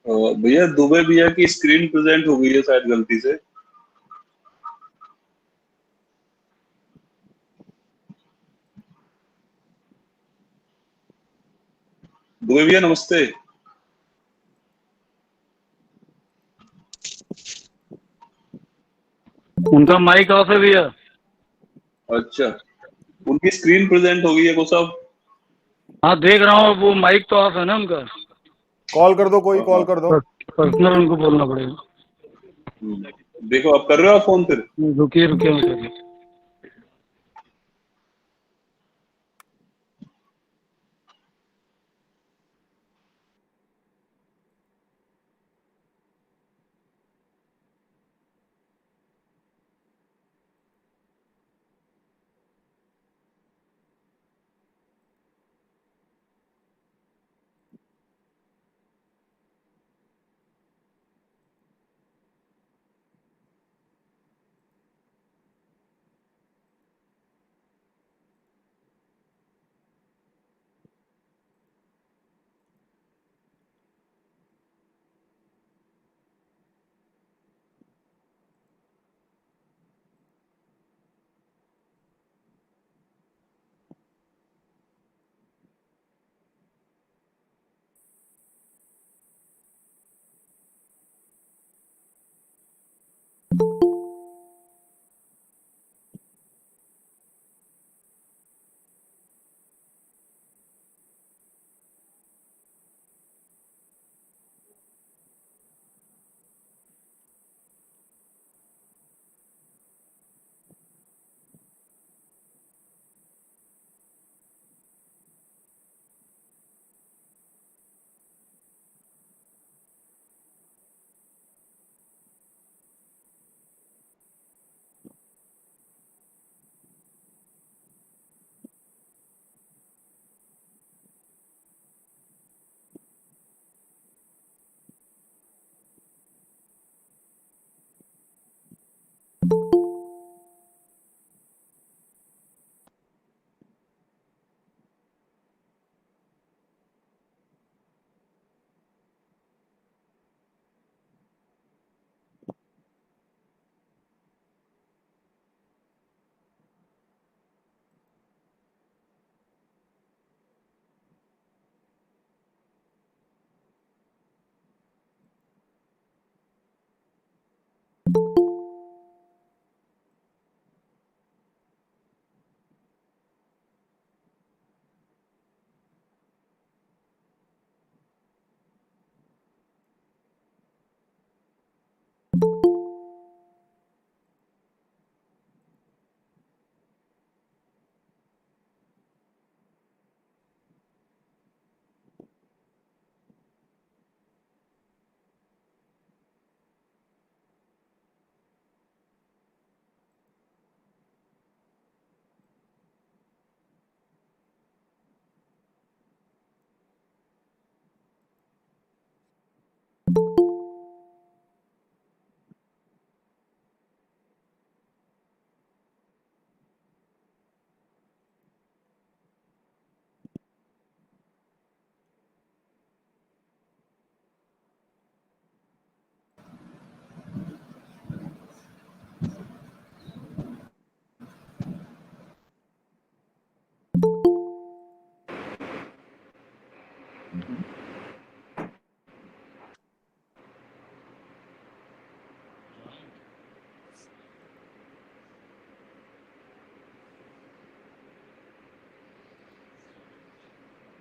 भैया दुबे भैया की स्क्रीन प्रेजेंट हो गई है शायद गलती से। दुबे भैया नमस्ते। उनका माइक ऑफ है भैया। अच्छा, उनकी स्क्रीन प्रेजेंट हो गई है को सब। हाँ देख रहा हूँ, वो माइक तो ऑफ है ना उनका। कॉल कर दो, कोई कॉल कर दो। पर्सनल उनको बोलना पड़ेगा। देखो आप कर रहे हो फोन फिर। रुकिए रुकिए मैं कर रहा हूँ।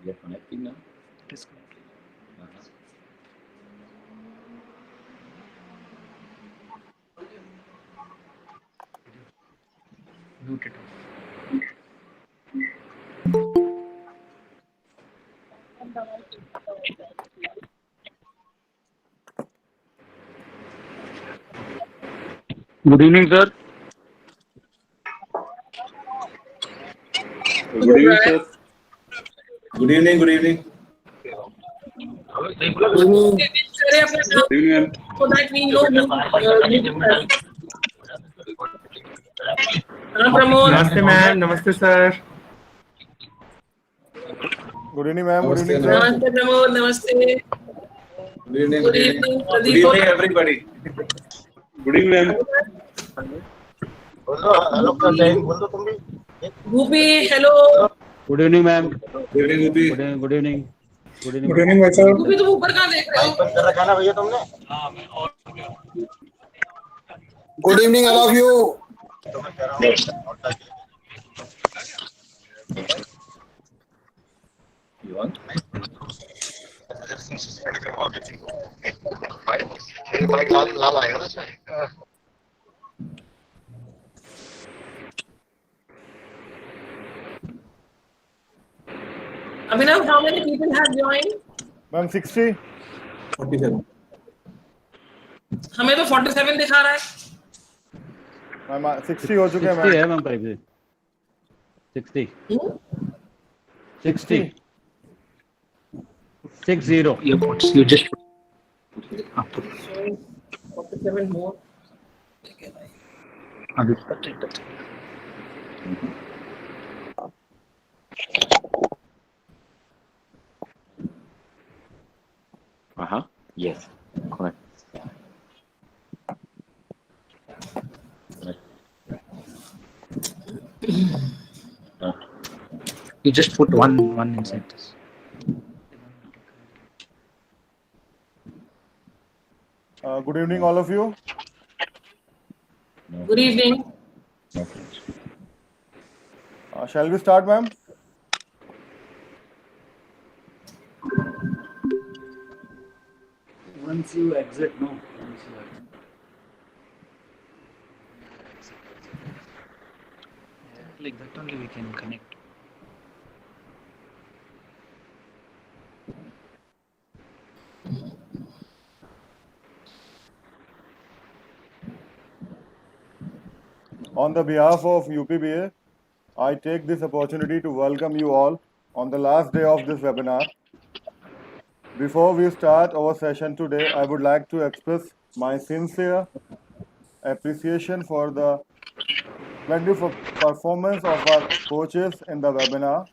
We are connecting now. Disconnected. Mute it off. Good evening sir. Good evening sir. Good evening. Good evening. So that we know Pramod. नमस्ते मैम, नमस्ते sir. Good evening ma'am, good evening Namaste, sir. नमस्ते प्रमोद, नमस्ते। Good evening. Good evening, Good Pradeep. evening, everybody. Good evening Bhupi, hello. Good evening ma'am Good evening, Upi. Good evening good evening good evening भाई साहब। Bhupi, तुम ऊपर कहाँ देख रहे हो? Good evening all of you. You want? Abhinav, how many people have joined? Ma'am 60। 47. हमें तो 47 दिखा रहा है। मैम 60 हो चुके हैं 60 मैम। है मैम करीब से 60 60 60 Earpods, you just Showing 47 more. Yes. Correct. you just put one inside this. Good evening all of you. Good evening. No friends. Shall we start ma'am? once you exit no once you exit Like that only we can connect. On the behalf of UPBA, I take this opportunity to welcome you all on the last day of this webinar. Before we start our session today, I would like to express my sincere appreciation for the splendid performance of our coaches in the webinar.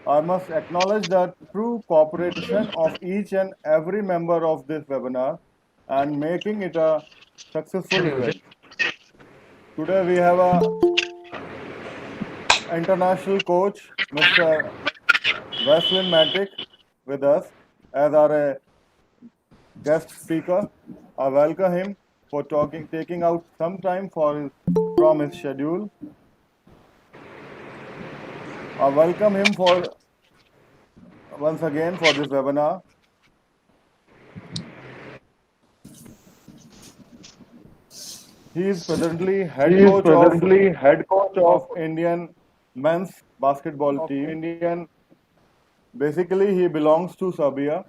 I must acknowledge the true cooperation of each and every member of this webinar and making it a successful event. Today we have a international coach, Mr. Veselin Matic, with us as our guest speaker. I welcome him for taking out some time from his schedule. I welcome him once again for this webinar. He is presently head coach of Indian men's basketball team. Basically, he belongs to Serbia.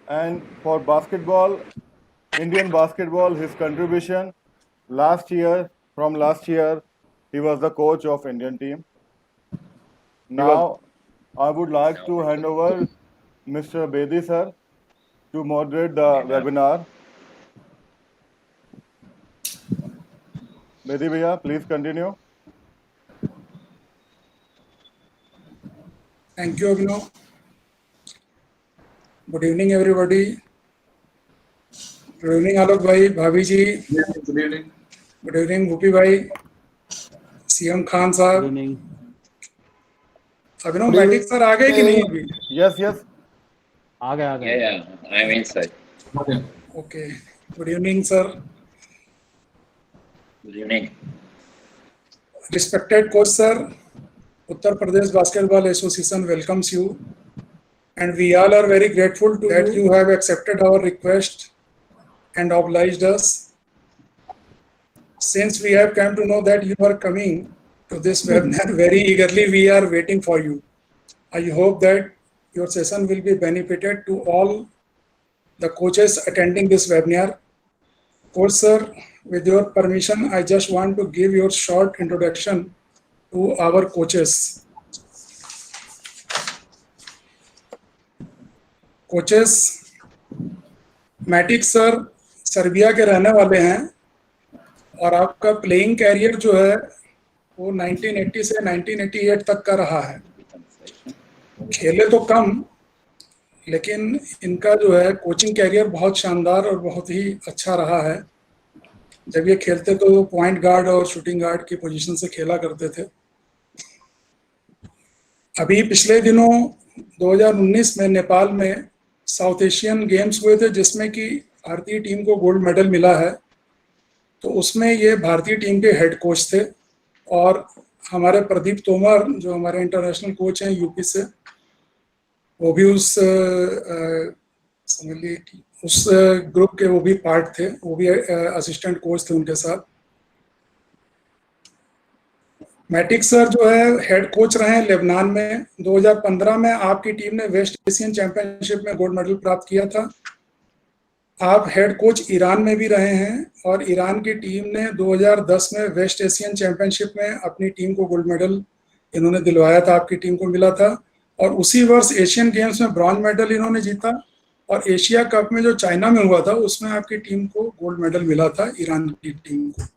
And for basketball, Indian basketball, his contribution from last year, he was the coach of Indian team. Now, I would like to hand over Mr. Bedi sir to moderate the webinar. Bedi bhaiya, please continue. Thank you, Abhinav. Good evening, everybody. Good evening, Alok bhai, Bhabhi ji. Good evening. Good evening, Bhupi bhai, CM Khan good साहब. evening अभिनव मैटिक sir आ गए कि नहीं अभी? Yes. आ गया Yeah, I'm inside. Okay. Okay. Good evening, sir. Good evening. Respected coach sir, Uttar Pradesh Basketball Association welcomes you, and we all are very grateful to that you have accepted our request and obliged us. Since we have come to know that you are coming to this webinar very eagerly, we are waiting for you. I hope that your session will be benefited to all the coaches attending this webinar. Coach sir, with your permission, I just want to give your short introduction to our coaches. Coaches Matic sir Serbia के रहने वाले हैं और आपका playing career जो है वो 1980 से 1988 तक का रहा है. खेले तो कम लेकिन इनका जो है कोचिंग कैरियर बहुत शानदार और बहुत ही अच्छा रहा है। जब ये खेलते तो पॉइंट गार्ड और शूटिंग गार्ड की पोजीशन से खेला करते थे। अभी पिछले दिनों 2019 में नेपाल में साउथ एशियन गेम्स हुए थे, जिसमें कि भारतीय टीम को गोल्ड मेडल मिला है। तो उसमें ये भारतीय टीम के हेड कोच थे, और हमारे प्रदीप तोमर जो हमारे इंटरनेशनल कोच हैं यूपी से, वो भी समझिए उस ग्रुप के वो भी पार्ट थे, वो भी असिस्टेंट कोच थे उनके साथ। मैटिक सर जो है हेड कोच रहे हैं लेबनान में। 2015 में आपकी टीम ने वेस्ट एशियन चैंपियनशिप में गोल्ड मेडल प्राप्त किया था। आप हेड कोच ईरान में भी रहे हैं, और ईरान की टीम ने 2010 में वेस्ट एशियन चैंपियनशिप में अपनी टीम को गोल्ड मेडल इन्होंने दिलवाया था, आपकी टीम को मिला था। और उसी वर्ष एशियन गेम्स में ब्रॉन्ज मेडल इन्होंने जीता, और एशिया कप में जो चाइना में हुआ था उसमें आपकी टीम को गोल्ड मेडल मिला था, ईरान की टीम को।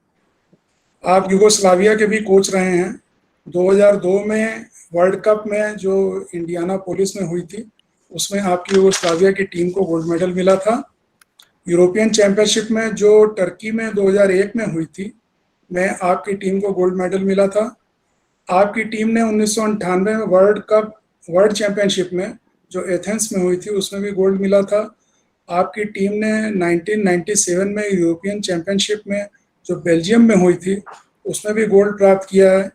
आप युगोस्लाविया के भी कोच रहे हैं। 2002 में वर्ल्ड कप में जो इंडियाना पोलिस में हुई थी, उसमें आपकी युगोस्लाविया की टीम को गोल्ड मेडल मिला था। यूरोपियन चैंपियनशिप में जो टर्की में 2001 में हुई थी, में आपकी टीम को गोल्ड मेडल मिला था। आपकी टीम ने 1998 में वर्ल्ड चैंपियनशिप में जो एथेंस में हुई थी, उसमें भी गोल्ड मिला था। आपकी टीम ने 1997 में यूरोपियन चैंपियनशिप में जो बेल्जियम में हुई थी, उसमें भी गोल्ड प्राप्त किया है।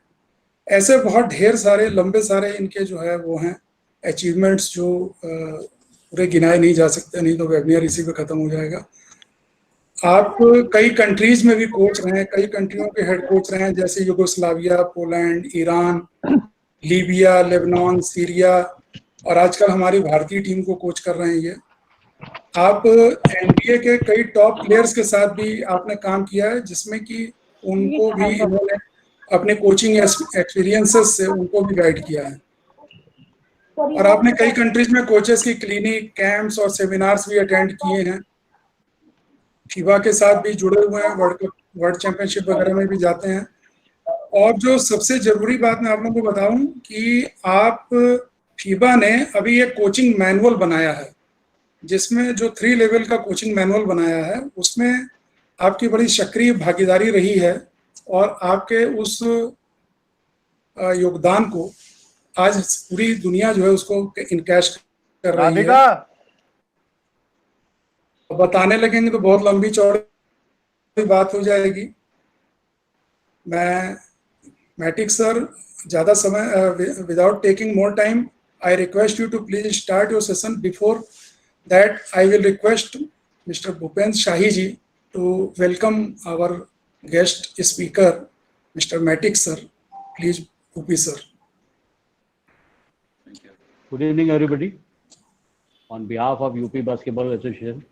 ऐसे बहुत ढेर सारे लंबे सारे इनके जो है वो हैं अचीवमेंट्स, जो पूरे गिनाए नहीं जा सकते, नहीं तो वेबिनार इसी पे खत्म हो जाएगा। आप कई कंट्रीज में भी कोच रहे हैं, कई कंट्रियों के हेड कोच रहे हैं, जैसे Yugoslavia, Poland, Iran, Libya, Lebanon, Syria, और आजकल हमारी भारतीय टीम को कोच कर रहे हैं ये। आप एनबीए के कई टॉप प्लेयर्स के साथ भी आपने काम किया है, जिसमें कि उनको भी इन्होंने अपने कोचिंग एक्सपीरियंसेस से उनको भी गाइड किया है। और आपने कई कंट्रीज में कोचेस की क्लिनिक, कैंप्स और सेमिनार्स भी अटेंड किए हैं। फीबा के साथ भी जुड़े हुए हैं, वर्ल्ड चैंपियनशिप वगैरह में भी जाते हैं। और जो सबसे जरूरी बात मैं आप लोगों को बताऊं कि आप फीबा ने अभी एक कोचिंग मैनुअल बनाया है, जिसमें जो 3 लेवल का कोचिंग मैनुअल बनाया है, उसमें आपकी बड़ी सक्रिय भागीदारी रही है, और आपके उस योगदान को आज पूरी दुनिया जो है उसको इनकैश कर रही है। बताने लगेंगे तो बहुत लंबी चौड़ी बात हो जाएगी। मैं मैटिक सर, ज़्यादा समय without taking more time, I request you to please start your session. Before that I will request mister Bhupendra Shahi ji to welcome our guest speaker, Mr. Matic sir. Please, Bhupi sir. Thank you. Good evening, everybody. On behalf of UP Basketball Association,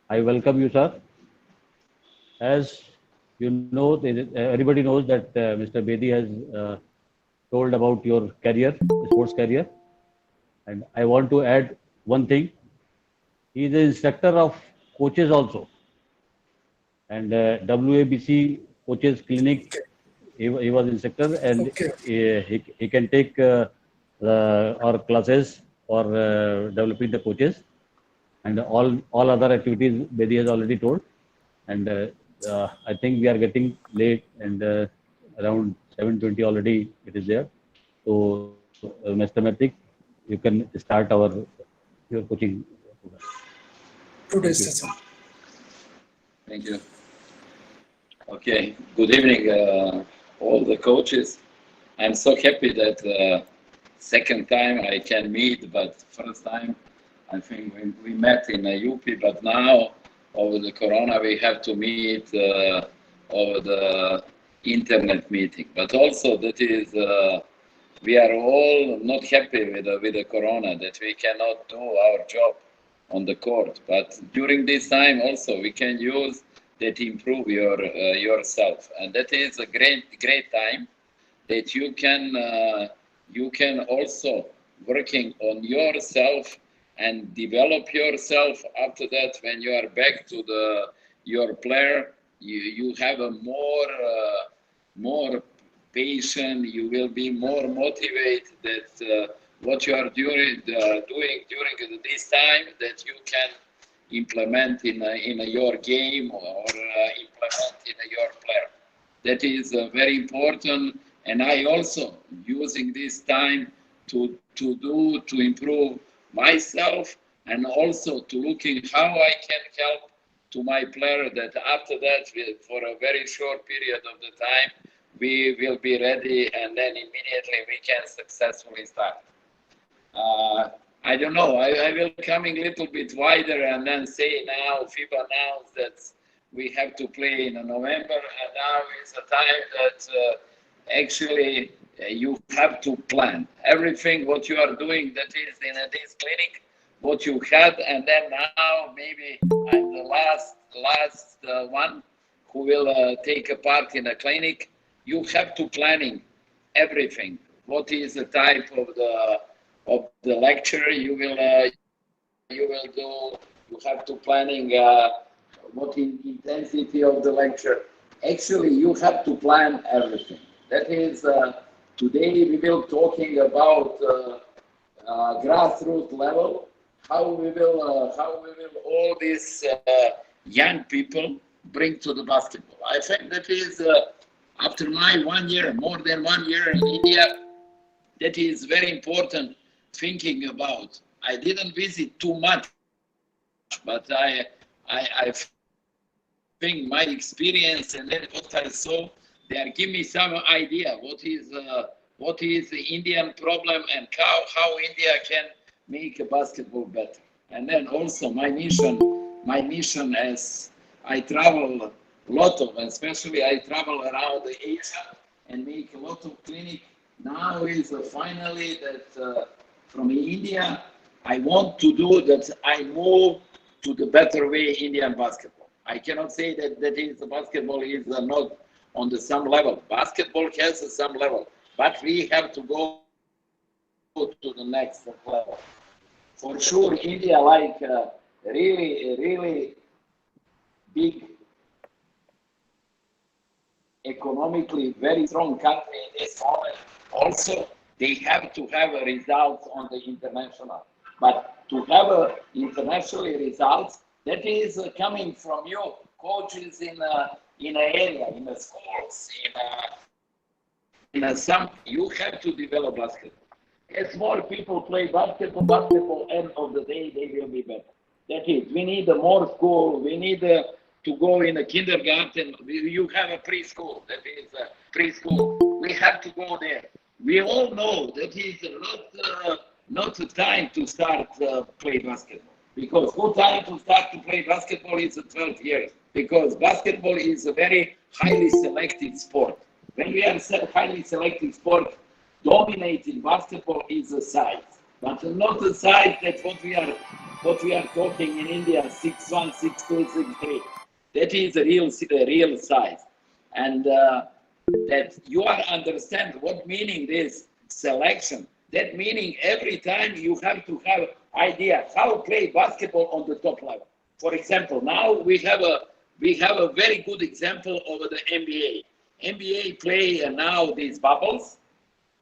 I welcome you, sir. As you know, everybody knows that Mr. Bedi has told about your career, sports career, and I want to add one thing. He is an instructor of coaches also, and WABC coaches clinic. He was instructor, and he can take our classes for developing the coaches, and all other activities Bedi has already told. And I think we are getting late, and around 7:20 already it is there. So Mr. Matic, you can start your coaching program. Today's session. Thank you. Okay, good evening, all the coaches. I'm so happy that second time I can meet, but first time I think we met in UP, but now over the corona we have to meet over the internet meeting. But also that is, we are all not happy with the corona, that we cannot do our job on the court. But during this time also we can use that improve yourself, and that is a great time that you can also working on yourself and develop yourself. After that, when you are back to your player, you have a more patient, you will be more motivated that what you are doing during this time that you can implement in your game or implement in your player. That is very important, and I also using this time to improve myself and also to looking how I can help to my player that after that for a very short period of the time we will be ready and then immediately we can successfully start. I don't know. I will coming a little bit wider and then say now FIBA announced that we have to play in November, and now is a time that actually you have to plan everything what you are doing. That is in this clinic, what you had, and then now maybe I'm the last one who will take a part in a clinic. You have to planning everything. What is the type of the lecture you will do? You have to planning what intensity of the lecture. Actually, you have to plan everything. That is today we will talking about grassroots level. How we will all these young people bring to the basketball. I think that is after my 1 year, more than 1 year in India, that is very important thinking about. I didn't visit too much, but I think my experience and then what I saw, they are giving me some idea what is the Indian problem and how India can make a basketball better. And then also my mission as I travel a lot of, especially I travel around Asia and make a lot of clinic. Now is finally that from India, I want to do that. I move to the better way Indian basketball. I cannot say that the basketball is not on the some level. Basketball has some level, but we have to go to the next level. For sure, India like really big, economically very strong country in this moment. Also, they have to have a result on the international. But to have a international results, that is coming from you, coaches in an area, in the schools, in some, you have to develop basketball. As more people play basketball, end of the day, they will be better. That is, we need more school, we need to go in a kindergarten, you have a preschool, that is preschool. We have to go there. We all know that is not the time to start play basketball. Because good time to start to play basketball is 12 years. Because basketball is a very highly selected sport. When we are highly selected sport, dominating basketball is the size. But not the size that what we are talking in India, 6'1", 6'2", 6'3". That is the real size. And that you are understand what meaning this selection. That meaning every time you have to have idea how play basketball on the top level. For example, now we have a very good example over the NBA. NBA play now these bubbles.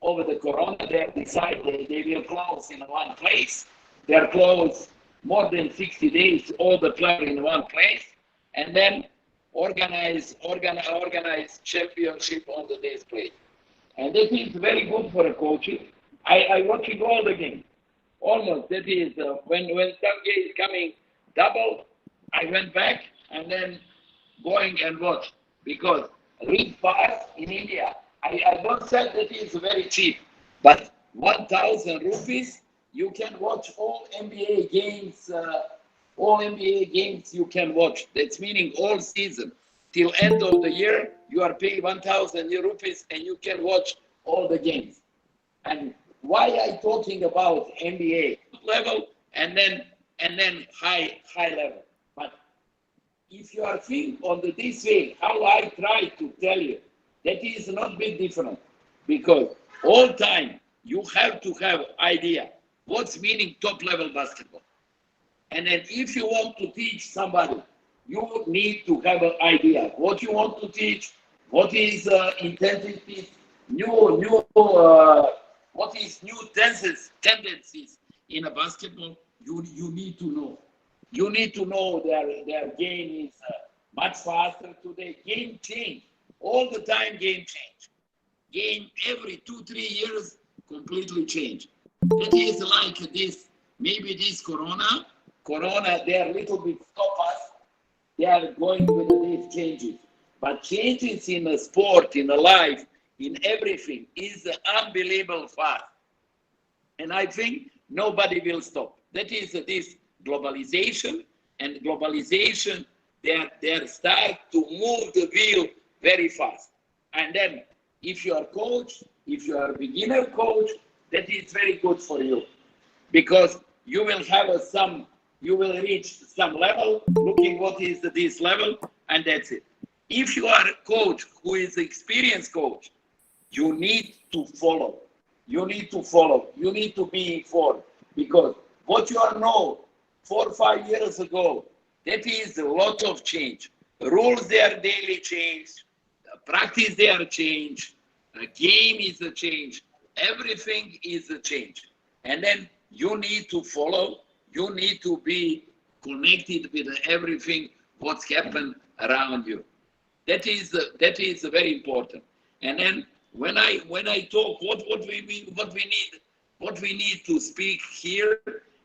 Over the corona, they decide they will close in one place. They are closed more than 60 days, all the players in one place, and then organize championship on the day's play. And that is very good for a coach. I watching all the games, almost. That is when some game is coming double, I went back and then going and watch because league pass in India. I don't say that it's very cheap, but 1,000 rupees you can watch all NBA games. All NBA games you can watch. That's meaning all season till end of the year. You are paying 1,000 rupees and you can watch all the games. And why I talking about NBA level and then high level? But if you are thinking on this way, how I try to tell you, that is not big different because all time you have to have idea what's meaning top level basketball. And then if you want to teach somebody, you need to have an idea what you want to teach, what is intensity, new what is new tendencies in a basketball, you need to know. You need to know their game is much faster today. Game change. All the time game change. Game every 2-3 years completely change. That is like this, maybe this corona, they are a little bit stop us. They are going with these changes. But changes in a sport, in a life, in everything is unbelievable fast. And I think nobody will stop. That is this globalization, and globalization, they start to move the wheel very fast. And then if you are coach, if you are a beginner coach, that is very good for you, because you will have you will reach some level, looking what is this level, and that's it. If you are a coach who is an experienced coach, you need to follow. You need to follow. You need to be informed, because what you know 4 or 5 years ago, that is a lot of change. Rules, they are daily changed. Practice, they are changed. A game is a change. Everything is a change. And then you need to follow. You need to be connected with everything what's happened around you. That is very important. And then when I talk what we need to speak here,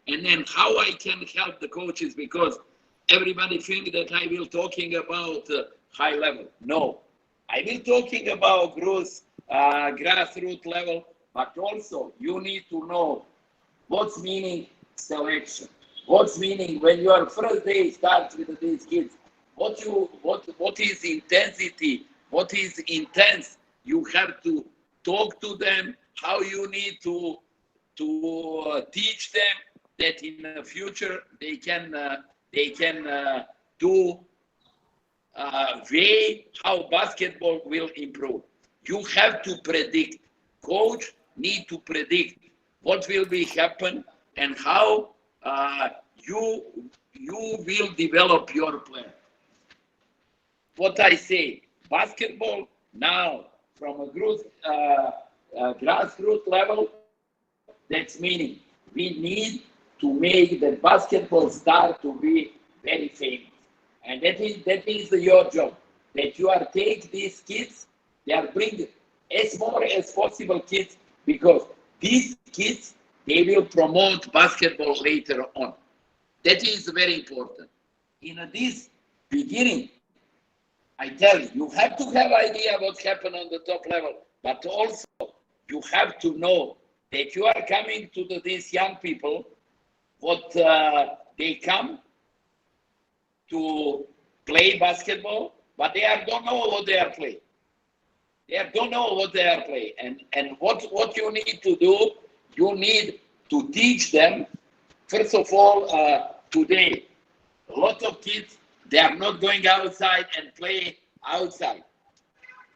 and then how I can help the coaches, because everybody think that I will talking about high level. No, I will talking about grassroots level, but also you need to know what's meaning selection. What's meaning when your first day starts with these kids? What is intensity? What is intense? You have to talk to them. How you need to teach them that in the future they can do way how basketball will improve. You have to predict. Coach need to predict what will be happen and how you will develop your player. What I say, basketball now from a grassroots level, that's meaning we need to make the basketball star to be very famous. And that is your job, that you are take these kids, they are bring as more as possible kids, because these kids, they will promote basketball later on. That is very important. In this beginning, I tell you, you have to have idea what happened on the top level, but also you have to know that you are coming to these young people, what they come to play basketball, but they don't know what they are playing. They don't know what they are playing. And what you need to do, you need to teach them. First of all, today, a lot of kids, they are not going outside and play outside.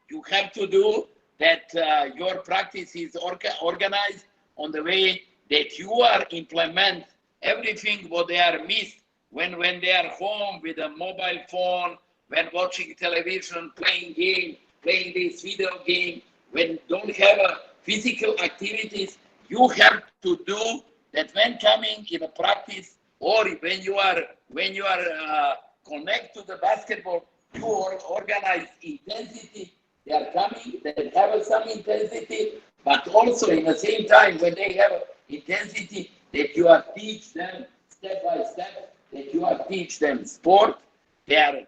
You have to do that your practice is organized on the way that you are implement everything what they are missed when they are home with a mobile phone, when watching television, playing this video game, when don't have physical activities. You have to do that when coming in a practice, or when you are connect to the basketball, you organize intensity. They are coming, they have some intensity, but also in the same time when they have intensity, that you are teach them step by step, that you are teach them sport. They are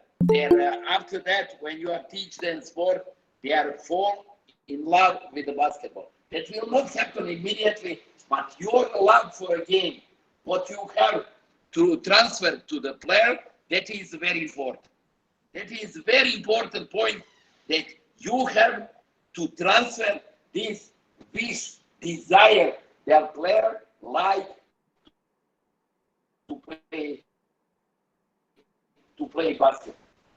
after that, when you are teach them sport, they are fall in love with the basketball. That will not happen immediately, but your love for a game, what you have to transfer to the player, that is very important. That is a very important point, that you have to transfer this wish, desire, their player like to play basketball.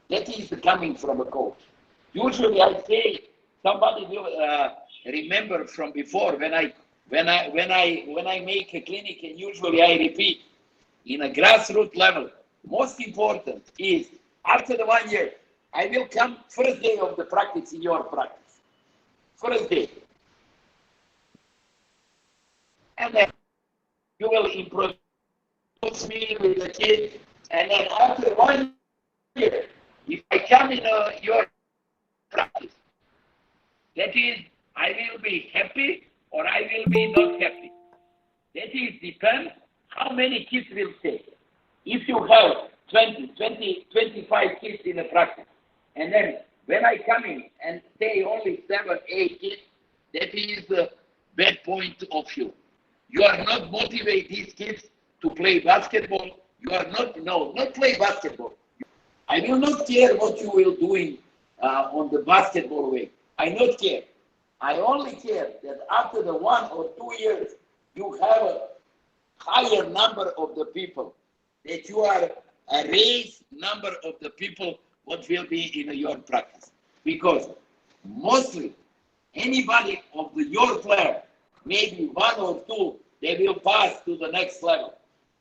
That is coming from a coach. Usually I say, somebody will remember from before when I make a clinic, and usually I repeat, in a grassroots level, most important is after the 1 year, I will come first day of the practice in your practice. First day. and then you will introduce me with the kid, and then after 1 year, if I come in your practice, that is, I will be happy or I will be not happy. That is depends how many kids will stay. If you have 25 kids in a practice, and then when I come in and stay only 7, 8 kids, that is the bad point of view. You are not motivate these kids to play basketball. You are not play basketball. I will not care what you will doing on the basketball way. I not care. I only care that after the 1 or 2 years, you have a higher number of the people, that you are a raised number of the people what will be in your practice. Because mostly anybody of your player, maybe 1 or 2, they will pass to the next level.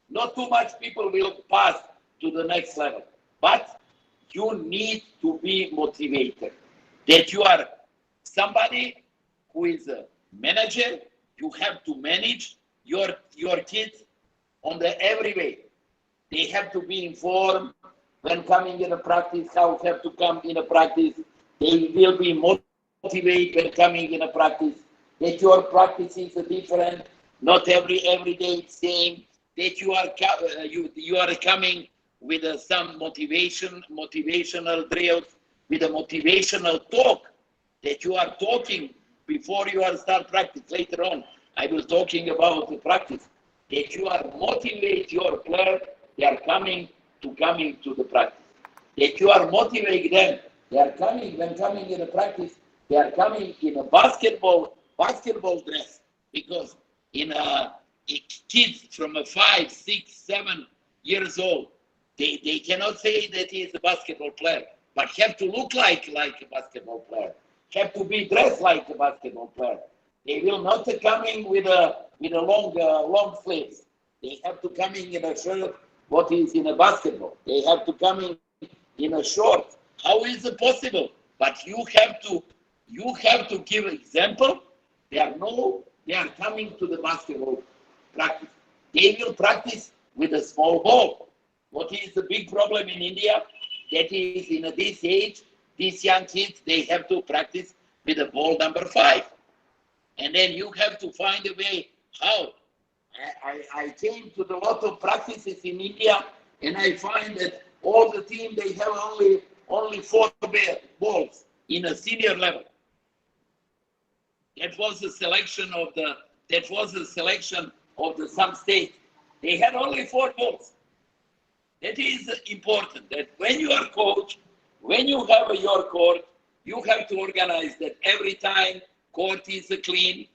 Not too much people will pass to the next level. But you need to be motivated. That you are somebody who is a manager, you have to manage your kids on the every way. They have to be informed when coming in a practice, how have to come in a practice. They will be motivated when coming in a practice. That your practice is different, not every day same. That you are coming with some motivational drills, with a motivational talk. That you are talking before you are start practice. Later on, I will talking about the practice. That you are motivate your player, they are coming to the practice. That you are motivate them, they are coming in a practice, they are coming in a basketball dress. Because in kids from a 5, 6, 7 years old, they cannot say that he is a basketball player, but have to look like a basketball player, have to be dressed like a basketball player. They will not come in with a long sleeves. They have to come in a shirt what is in a basketball. They have to come in a short. How is it possible? But you have to give example. They are coming to the basketball practice. They will practice with a small ball. What is the big problem in India? That is in this age, these young kids, they have to practice with a ball number 5. And then you have to find a way how. I came to a lot of practices in India, and I find that all the team, they have only 4 balls in a senior level. That was the selection of the some state. They had only 4 balls. That is important, that when you are coach, when you have your court, you have to organize that every time court is clean,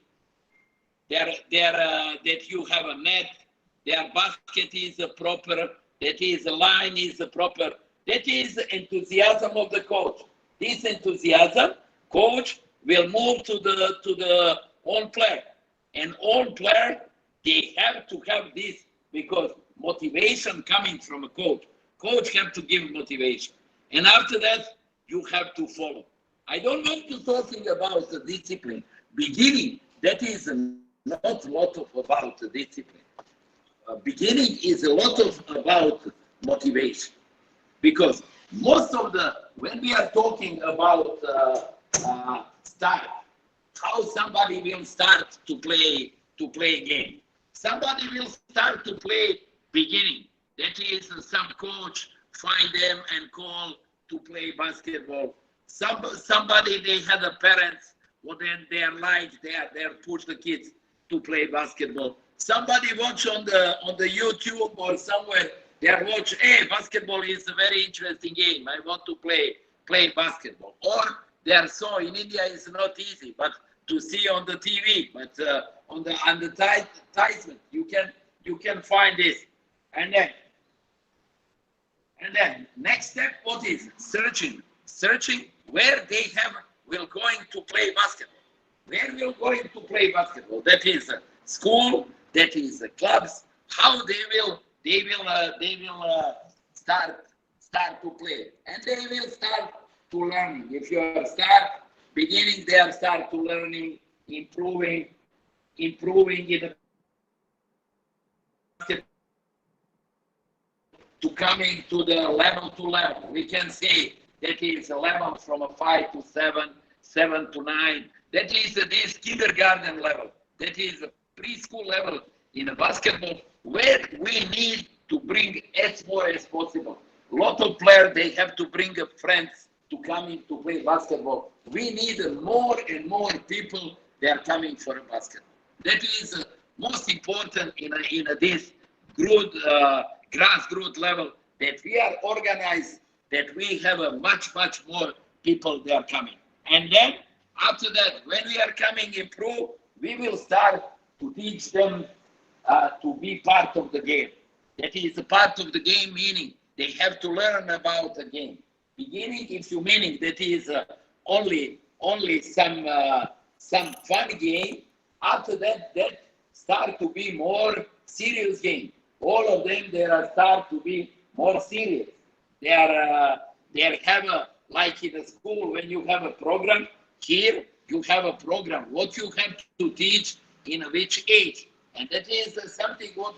that you have a net, their basket is proper, that is line is proper. That is enthusiasm of the coach. This enthusiasm, coach will move to the all player, and all player they have to have this, because motivation coming from a coach. Coach have to give motivation, and after that you have to follow. I don't want to talking about the discipline. Beginning, that is not a lot about the discipline. Beginning is a lot about motivation, because most of when we are talking about start, how somebody will start to play a game. Somebody will start to play beginning. That is, some coach find them and call to play basketball. Somebody, they had a parents, well, then they are like, they are push the kids to play basketball. Somebody watch on the YouTube or somewhere, they are watch, hey, basketball is a very interesting game. I want to play basketball. Or they are so, in India it's not easy, but to see on the TV, but on the advertisement, you can find this. And then next step, what is searching where they will going to play basketball. Where will going to play basketball? That is school, that is clubs. How they will start to play, and they will start to learning. If you are beginning, they are start to learning, improving in the to coming to the level to level. We can say that is a level from a 5 to 7, 7 to 9. That is this kindergarten level. That is a preschool level in a basketball where we need to bring as more as possible. A lot of players, they have to bring friends to come in to play basketball. We need more and more people that are coming for a basketball. That is most important in this good grassroots level that we are organized, that we have a much more people that are coming. And then after that, when we are coming improve, we will start to teach them to be part of the game. That is a part of the game, meaning they have to learn about the game. Beginning, if you meaning that is only some fun game. After that, that start to be more serious game. All of them, they are start to be more serious. They have a, like in a school when you have a program. Here you have a program. What you have to teach in which age, and that is something what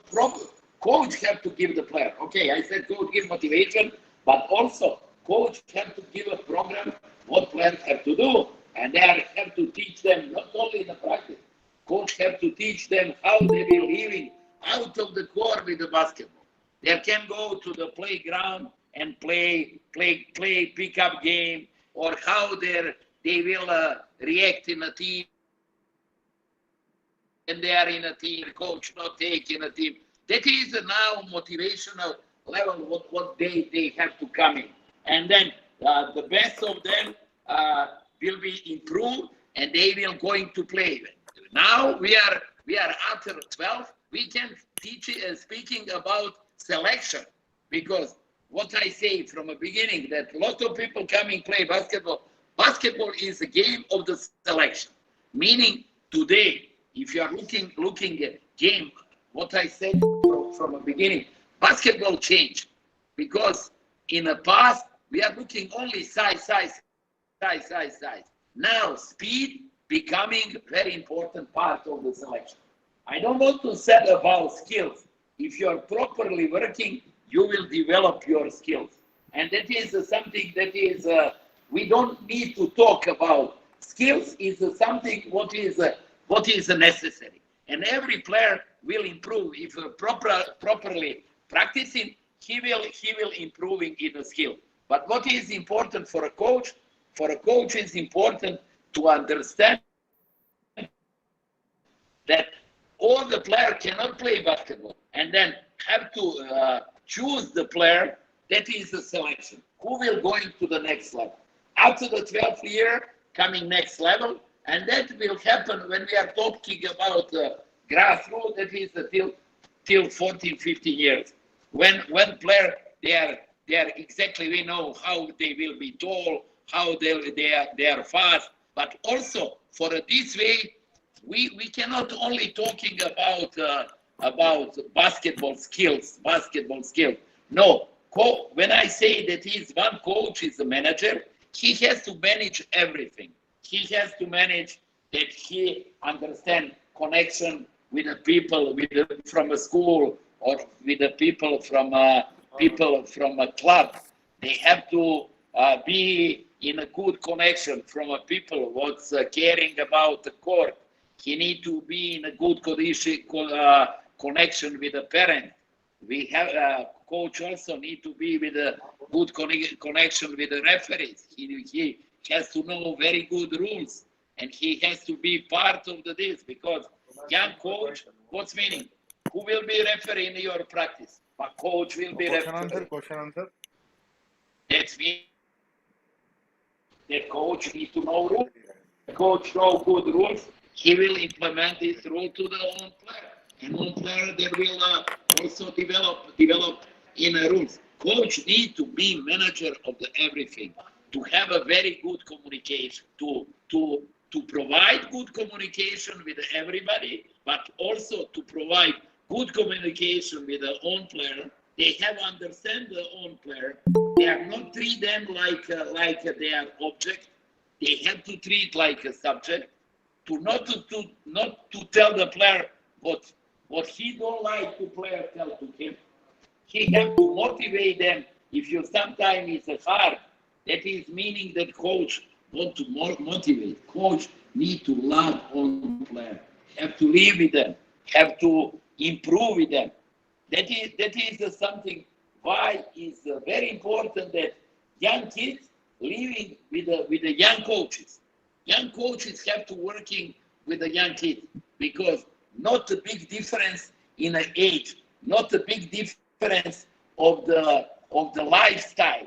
coach have to give the player. Okay, I said coach give motivation, but also coach have to give a program what players have to do, and they have to teach them not only in the practice. Coach have to teach them how they will living out of the court with the basketball. They can go to the playground and play pickup game, or how they will react in a team. And they are in a team, coach not taking a team. That is now motivational level what they have to come in. And then the best of them will be improved, and they will going to play. Now we are after 12. We can teach speaking about selection, because what I say from the beginning that a lot of people coming play basketball. Basketball is a game of the selection, meaning today, if you are looking at game, what I said from the beginning, basketball changed, because in the past we are looking only size. Now speed becoming very important part of the selection. I don't want to say about skills. If you are properly working, you will develop your skills, and that is something that is we don't need to talk about. Skills is something what is necessary, and every player will improve if properly practicing. He will improving in the skill. But what is important for a coach? For a coach, is important to understand that all the player cannot play basketball, and then have to choose the player. That is the selection. Who will go into the next level? After the 12th year, coming next level, and that will happen when we are talking about grassroots. That is till 14, 15 years. When player they are exactly, we know how they will be tall, how they are fast, but also for this way we cannot only talking about basketball skills. No, when I say that one coach is a manager, he has to manage everything. He has to manage that he understand connection with the people from a school, or with the people from a club. They have to be in a good connection from a people what's caring about the court. He need to be in a good connection with the parent. We have coach also need to be with a good connection with the referees. He has to know very good rules, and he has to be part of this, because young coach, what's meaning? Who will be referee in your practice? A coach will be referee. Question answer. That's mean the coach needs to know rules. The coach know good rules. He will implement this rule to the own player. And own player that will also develop in rules. Coach need to be manager of everything, to have a very good communication, to provide good communication with everybody, but also to provide good communication with the own player. They have understand the own player. They are not treat them like they are object. They have to treat like a subject. Not to tell the player What he don't like to player tell to him. He have to motivate them. If you sometimes it's hard, that is meaning that coach want to motivate. Coach need to love on player. Have to live with them. Have to improve with them. That is something why is very important that young kids living with the young coaches. Young coaches have to working with the young kids because not a big difference in the age, not a big difference of the lifestyle.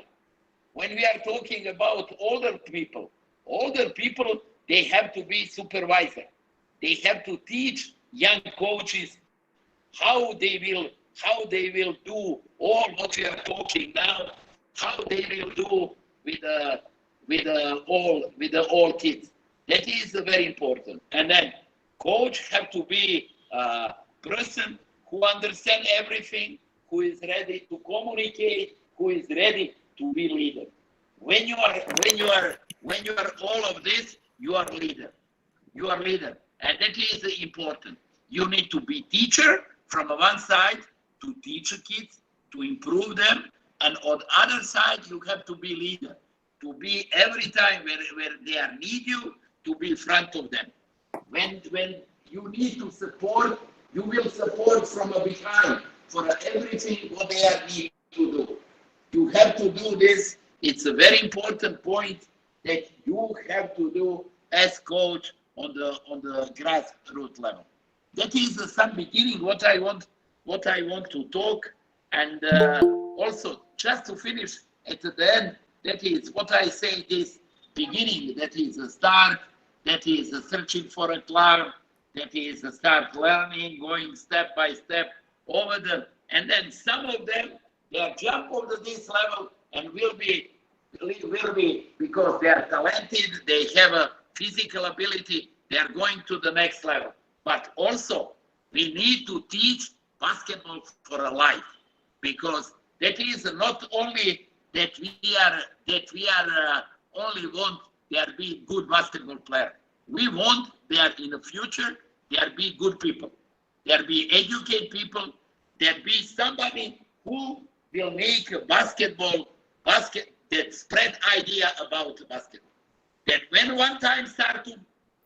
When we are talking about older people, they have to be supervisor. They have to teach young coaches how they will do all what we are talking now, how they will do with the all kids. That is very important. And then coach have to be a person who understands everything, who is ready to communicate, who is ready to be leader. When you are all of this, you are leader. You are leader, and that is important. You need to be teacher from one side to teach kids, to improve them, and on the other side you have to be leader, to be every time where they are need you, to be in front of them. When you need to support, you will support from behind for everything what they are need to do. You have to do this. It's a very important point that you have to do as coach on the grassroots level. That is some beginning what I want to talk, and also just to finish at the end. That is what I say. This beginning. That is a start. That is a searching for a cloud. That is a start learning, going step by step over them, and then some of them they are jump over this level and will be because they are talented. They have a physical ability. They are going to the next level. But also, we need to teach basketball for a life, because that is not only that we are only want they are be good basketball player. We want they are in the future. They are be good people. They are be educate people. There be somebody who will make a basket that spread idea about basketball. That when one time start to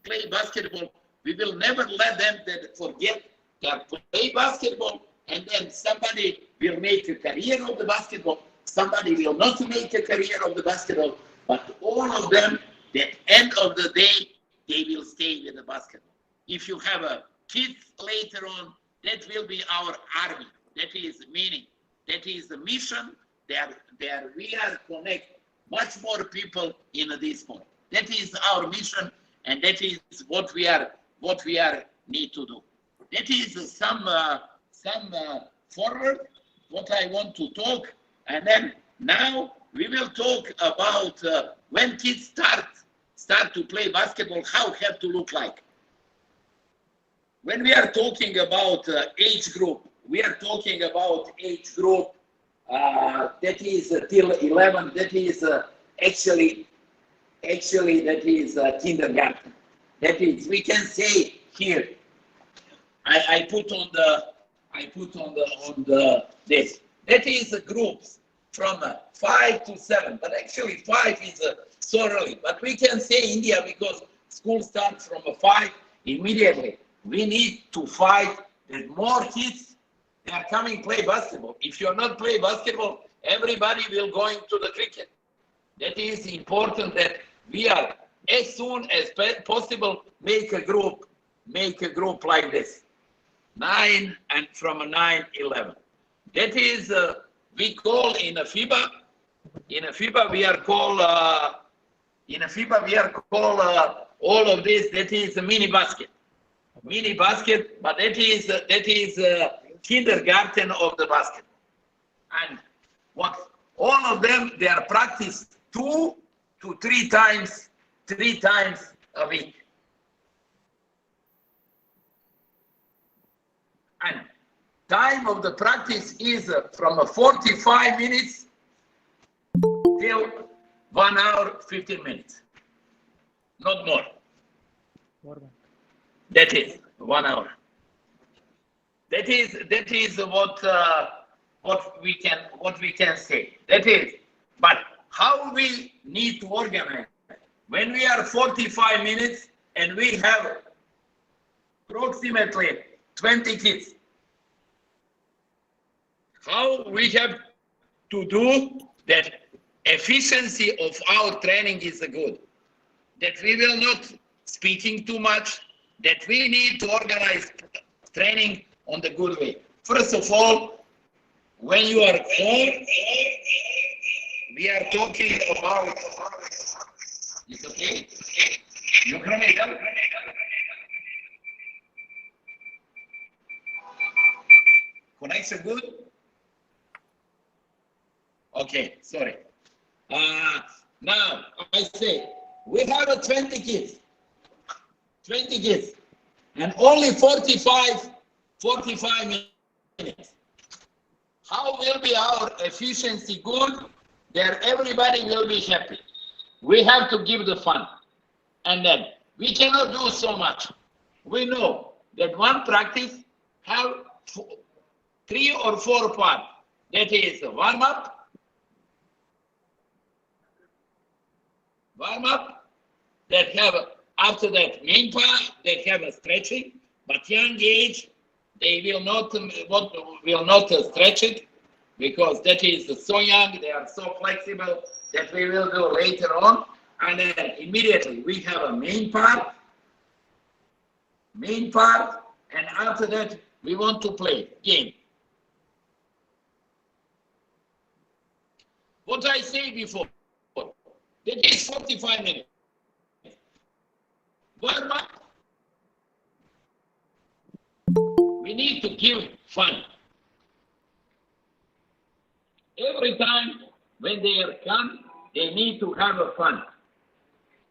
play basketball, we will never let them that forget that play basketball, and then somebody will make a career of the basketball, somebody will not make a career of the basketball, but all of them, at the end of the day, they will stay with the basketball. If you have a kids later on, that will be our army. That is meaning. That is the mission. There we are connect much more people in this point. That is our mission, and that is what we are need to do. That is some forward what I want to talk, and then now we will talk about when kids start to play basketball, how it have to look like. When we are talking about age group, we are talking about age group that is till 11. That is actually that is kindergarten. That is, we can say here. I put on the this. That is groups from 5 to 7, but actually 5 is so early. But we can say India, because school starts from 5 immediately. We need to fight that more kids they are coming play basketball. If you're not play basketball, everybody will going to the cricket. That is important that we are as soon as possible make a group like this. 9 and from 9, 11. That is we call in a FIBA. In a FIBA we are called all of this. That is a mini basket, but that is kindergarten of the basket. And what all of them they are practiced 2 to 3 times a week. And time of the practice is from 45 minutes till 1 hour 15 minutes, not more. That is 1 hour. That is what we can say. That is, but how we need to organize when we are 45 minutes and we have approximately 20 kids. How we have to do that efficiency of our training is good. That we will not speaking too much, that we need to organize training on the good way. First of all, when you are home, we are talking about, it's okay? You hear me? Connection good? Okay, sorry. Now, I say, we have 20 kids, and only 45 minutes. How will be our efficiency good? There everybody will be happy. We have to give the fun. And then, we cannot do so much. We know that one practice have 3 or 4 parts. That is warm up, that have, after that main part, they have a stretching, but young age, they will not stretch it, because that is so young, they are so flexible, that we will do later on. And then immediately we have a main part, and after that we want to play game. What I say before, that is 45 minutes. Warm up. We need to give fun. Every time when they are come, they need to have a fun.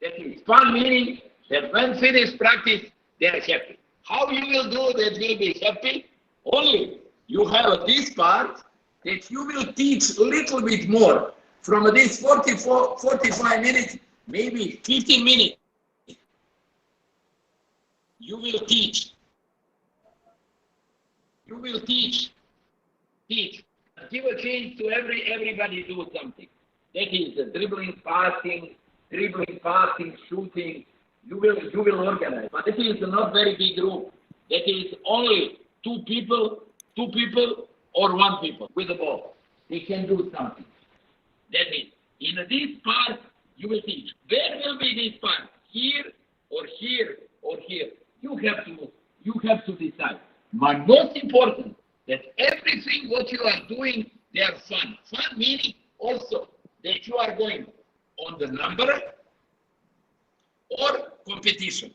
That is fun meaning that when finish practice, they are happy. How you will do that will be happy? Only you have this part that you will teach a little bit more. From this 45 minutes, maybe 15 minutes, you will teach. Give a chance to everybody do something. That is dribbling, passing, shooting. You will organize. But it is not very big group. That is only two people or one people with the ball. They can do something. That is, in this part, you will teach. Where will be this part? Here or here or here? You have to decide. But most important, that everything what you are doing, they are fun. Fun meaning also that you are going on the number or competition.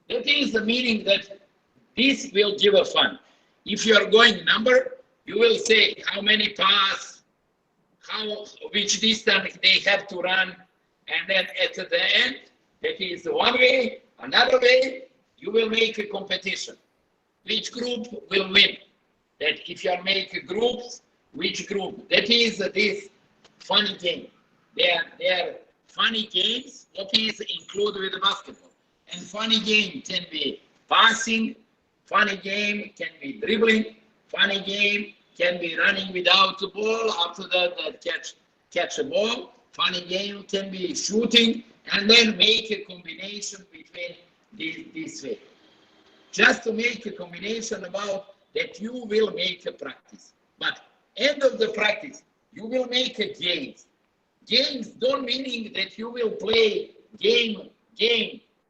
That is the meaning that this will give a fun. If you are going number, you will say how many pass, which distance they have to run, and then at the end, that is one way, another way, you will make a competition. Which group will win? That if you are making groups, which group? That is this funny game. They are funny games, what is included with the basketball. And funny game can be passing, funny game can be dribbling, funny game can be running without the ball, after that catch a ball, funny game can be shooting, and then make a combination between this way. Just to make a combination about that you will make a practice. But end of the practice, you will make a games. Games don't meaning that you will play game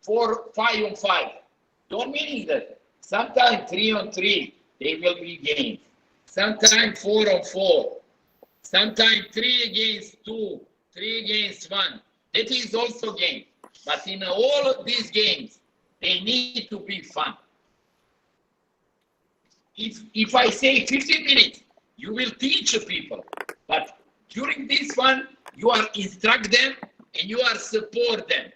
4, 5 on 5. Don't meaning that. Sometimes 3 on 3, they will be games. Sometimes 4 on 4. Sometimes 3 against 2, 3 against 1. That is also game. But in all of these games, they need to be fun. If I say 15 minutes, you will teach people. But during this one, you are instruct them and you are support them.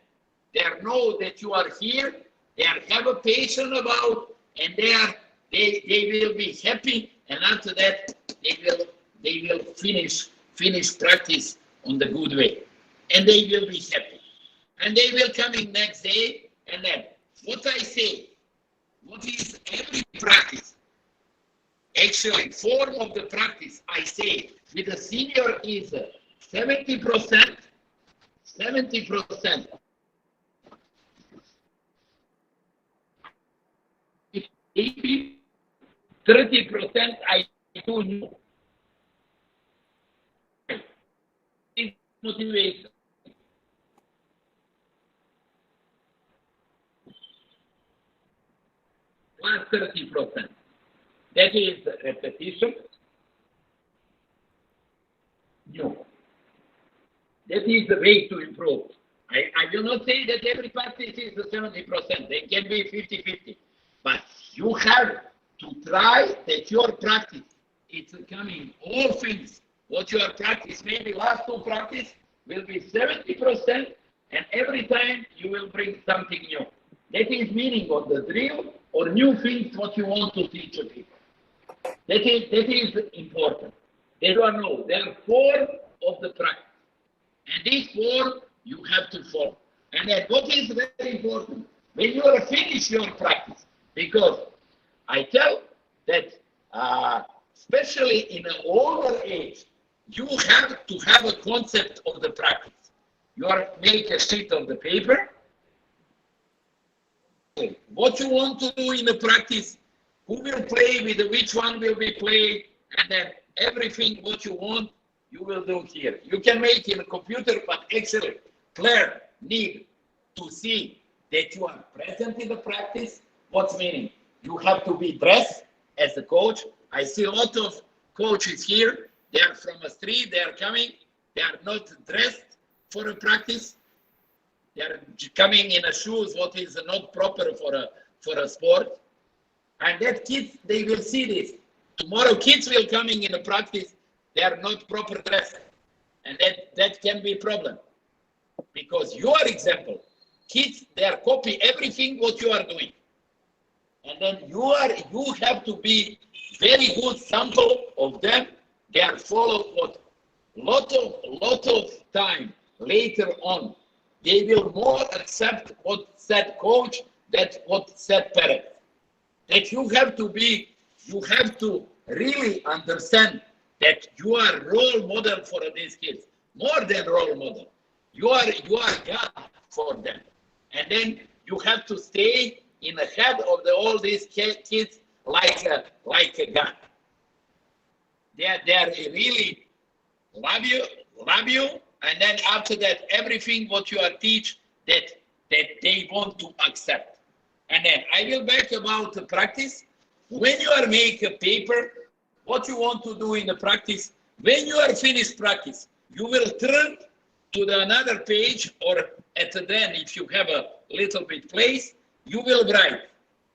They know that you are here. They have a passion about, and they will be happy. And after that, they will finish practice on the good way, and they will be happy. And they will come in next day, and then what I say, what is every practice? Actually, form of the practice, I say, with the senior is 70%, 70%. 80, 30% I do new. Motivation. Plus 30%. That is repetition. New. That is the way to improve. I will not say that every practice is 70%. They can be 50-50. But you have to try that your practice, it's coming, all things, what you are practice, maybe last two practice will be 70%, and every time you will bring something new. That is meaning of the drill or new things what you want to teach people. That is important. They don't know. There are four of the practice. And these four you have to follow. And then what is very important, when you are finish your practice, because I tell that especially in an older age, you have to have a concept of the practice. You are make a sheet of the paper. What you want to do in the practice, who will play with which one will be played, and then everything what you want, you will do here. You can make in a computer, but actually, player need to see that you are present in the practice. What's meaning? You have to be dressed as a coach. I see a lot of coaches here. They are from a street. They are coming. They are not dressed for a practice. They are coming in a shoes what is not proper for a sport. And that kids, they will see this. Tomorrow kids will coming in a practice. They are not proper dressed. And that can be a problem. Because your example, kids, they are copy everything what you are doing. And then you have to be very good sample of them. They are follow what lot of time later on. They will more accept what said coach than what said parent. That you have to really understand that you are role model for these kids, more than role model. You are God for them, and then you have to stay in the head of all these kids like a God. They are really love you, and then after that, everything what you are teach that they want to accept. And then I will back about the practice. When you are make a paper, what you want to do in the practice, when you are finished practice, you will turn to another page, or at the end, if you have a little bit place, you will write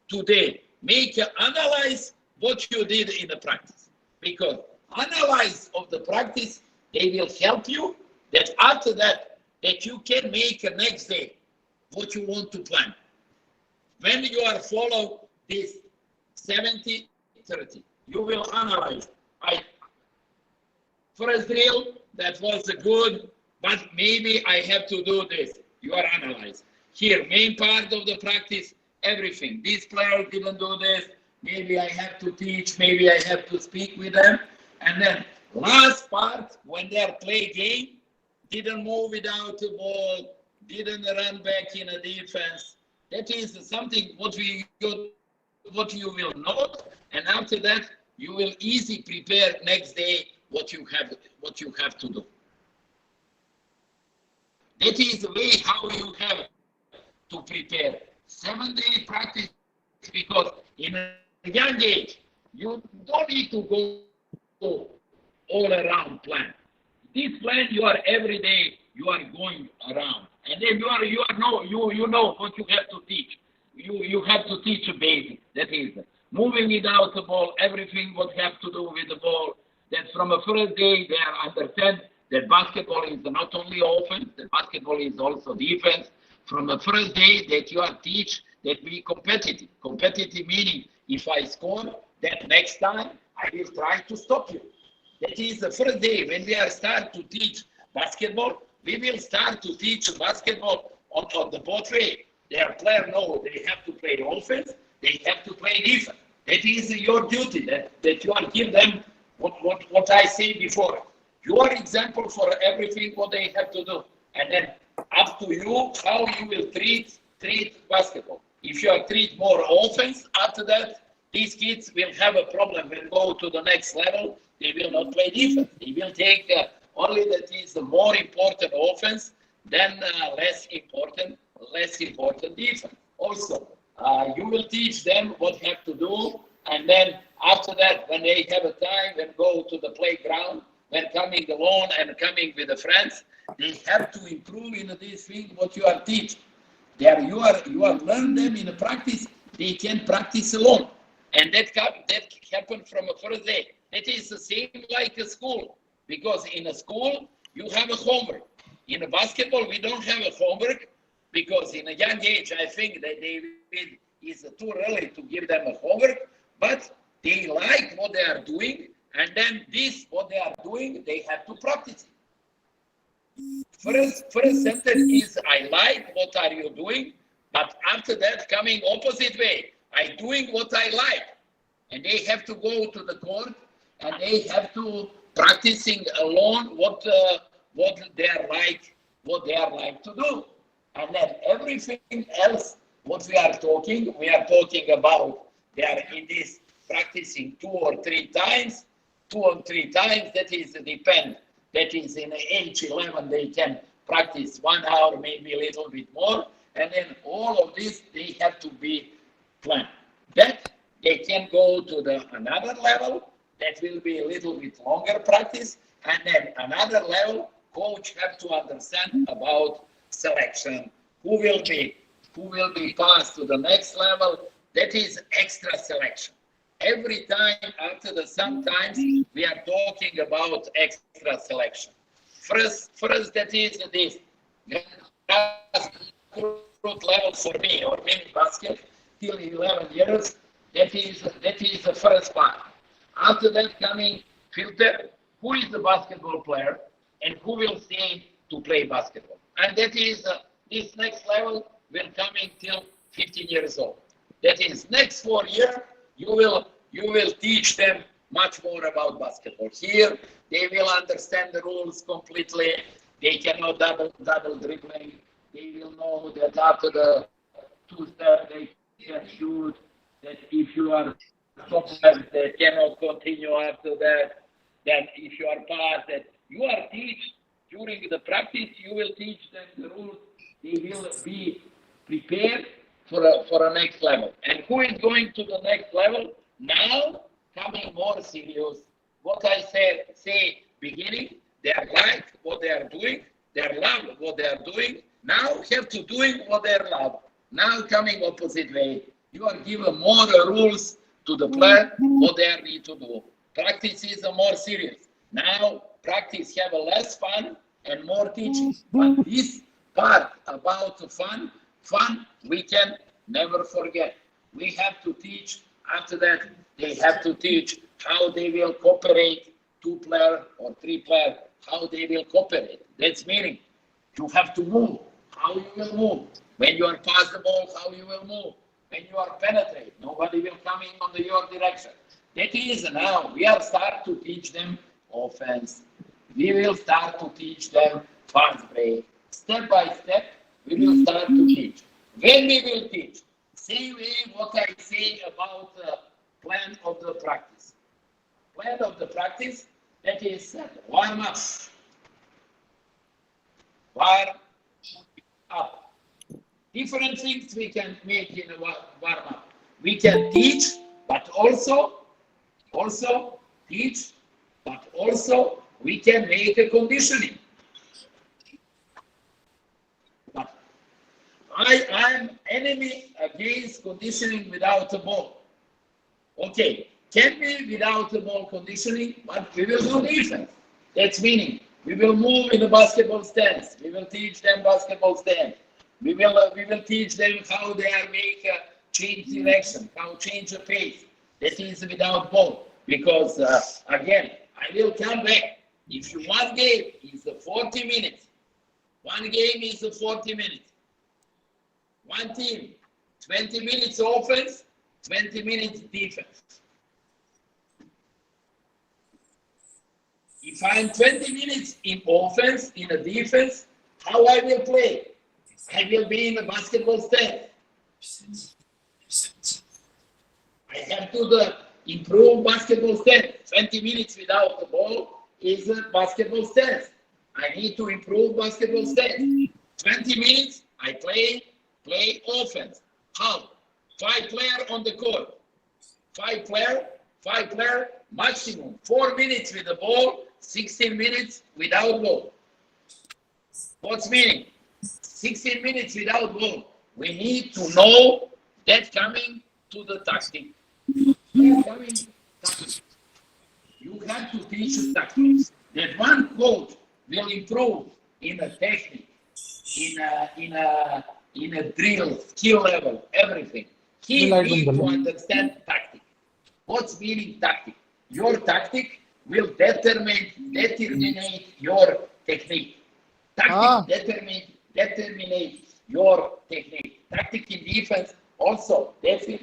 today, make an analyze what you did in the practice. Because analyze of the practice, they will help you that after that you can make a next day what you want to plan. When you are follow this 70-30, you will analyze. First drill, that was good, but maybe I have to do this. You are analyzed. Here, main part of the practice, everything. This player didn't do this. Maybe I have to teach. Maybe I have to speak with them. And then last part, when they are play game, didn't move without the ball, didn't run back in a defense. That is something what you will note, and after that you will easily prepare next day what you have to do. That is the way how you have to prepare 7-day practice, because in a young age you don't need to go all around plan. This plan you are every day you are going around, and then you know what you have to teach. You have to teach a basic. That is moving without the ball, everything what have to do with the ball. That from the first day they understand that basketball is not only offense, that basketball is also defense. From the first day that you are teach that be competitive. Competitive meaning if I score, that next time I will try to stop you. That is the first day when we are start to teach basketball. We will start to teach basketball on the both way. Their player know they have to play offense, they have to play defense. That is your duty, that you are give them what I said before. Your example for everything what they have to do. And then up to you how you will treat basketball. If you are treat more offense, after that, these kids will have a problem when go to the next level. They will not play defense. They will take only that is the more important offense, then less important defense. Also, you will teach them what have to do, and then after that, when they have a time, when go to the playground, when coming alone and coming with the friends, they have to improve in this thing what you are teaching. There you are learn them in a practice. They can practice alone, and that happen from a first day. That is the same like a school, because in a school you have a homework. In a basketball we don't have a homework, because in a young age I think that is too early to give them a homework, but they like what they are doing, and then this what they are doing they have to practice. First sentence is I like what are you doing, but after that coming opposite way, I doing what I like, and they have to go to the court and they have to practicing alone what they are like to do, and then everything else what we are talking about they are in this practicing 2 or 3 times. That is depend. That is in age 11 they can practice 1 hour, maybe a little bit more, and then all of this they have to be planned. That they can go to the another level that will be a little bit longer practice, and then another level coach have to understand about selection, who will be passed to the next level. That is extra selection. Every time after the sometimes we are talking about extra selection. First that is this level for me or mini basket till 11 years. That is the first part. After that coming filter, who is the basketball player and who will stay to play basketball. And that is this next level will come till 15 years old. That is next 4 years you will teach them much more about basketball. Here they will understand the rules completely. They cannot double dribbling. They will know that after the 2 steps they can shoot. That if you are stopper, they cannot continue after that. That if you are pass, that you are teach during the practice, you will teach them the rules. They will be prepared for a next level. And who is going to the next level? Now coming more serious. What I say beginning, they are like what they are doing, they are love what they are doing. Now have to doing what they are love. Now coming opposite way. You are given more rules to the player what they need to do. Practice is more serious. Now practice have a less fun and more teaching. But this part about fun we can never forget. We have to teach. After that, they have to teach how they will cooperate, 2 player or 3 player, how they will cooperate. That's meaning you have to move, how you will move. When you are pass the ball, how you will move. When you are penetrate, nobody will come in on your direction. That is now, we are start to teach them offense. We will start to teach them fast break. Step by step, we will start to teach. When we will teach, same way what I say about the plan of the practice. Plan of the practice, that is warm up. Warm up. Different things we can make in a warm up. We can teach, but also teach, but also we can make a conditioning. But I'm enemy against conditioning without a ball. Okay, can be without a ball conditioning, but we will do defense. That's meaning we will move in the basketball stance. We will teach them basketball stance. We will teach them how they are make change direction, how change the pace. That is without ball. Because again, I will come back. If you one game is 40 minutes, one game is 40 minutes. One team, 20 minutes offense, 20 minutes defense. If I'm 20 minutes in offense, in a defense, how I will play? I will be in a basketball stance. I have to improve basketball stance. 20 minutes without the ball is a basketball stance. I need to improve basketball stance. 20 minutes, I play offense. How? 5 players on the court. 5 player, maximum 4 minutes with the ball, 16 minutes without ball. What's meaning? 16 minutes without ball. We need to know that coming to the tactic. You have to teach the tactics. That one coach will improve in a technique, in a drill, skill level, everything. He needs to understand tactic. What's meaning tactic? Your tactic will determine your technique. Tactic determine your technique. Tactic in defense also determine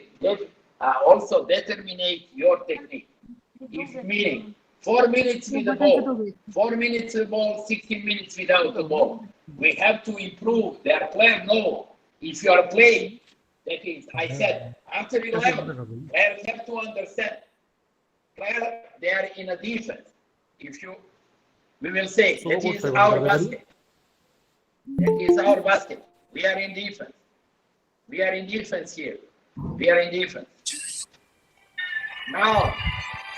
your technique. If meaning 4 minutes with the ball, 4 minutes with the ball, 16 minutes without the ball. We have to improve. Their player know if you are playing. That is, I said, after 11, players have to understand. Players, they are in a defense. We will say, that is our basket. That is our basket. We are in defense. We are in defense here. We are in defense. Now,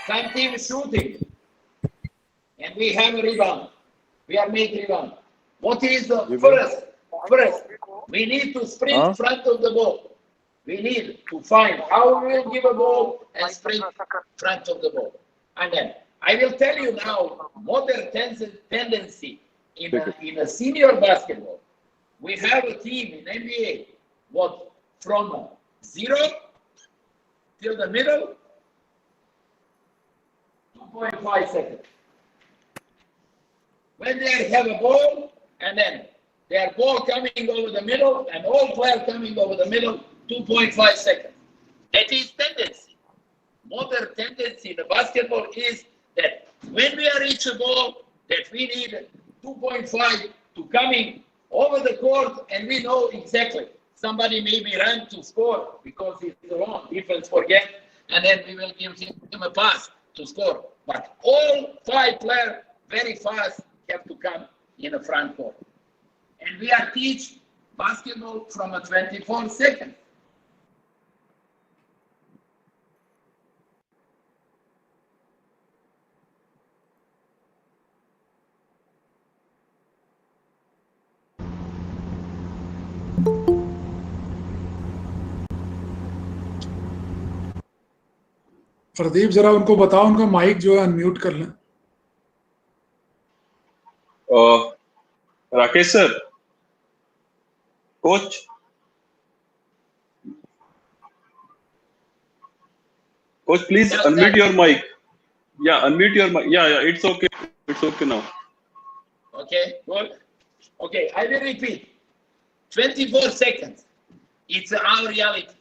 some team shooting. And we have a rebound. We are made rebound. What is the first? We need to sprint in front of the ball. We need to find how we will give a ball and sprint in front of the ball. And then I will tell you now, modern tendency in a senior basketball. We have a team in NBA, from 0 till the middle, 2.5 seconds. When they have a ball, and then their ball coming over the middle, and all players coming over the middle, 2.5 seconds. That is tendency. Modern tendency in the basketball is that when we reach a ball, that we need 2.5 to coming over the court, and we know exactly. Somebody maybe run to score because he's wrong, defense forget, and then we will give him a pass to score. But all 5 players very fast have to come in the front court. And we are teach basketball from a 24 seconds. Pradeep जरा उनको बताओ उनका mic जो है unmute कर लें. Rakesh sir, coach, please unmute your mic. Yeah, unmute your mic. Yeah, it's okay. It's okay now. Okay, good. Okay, I will repeat. 24 seconds. It's our reality.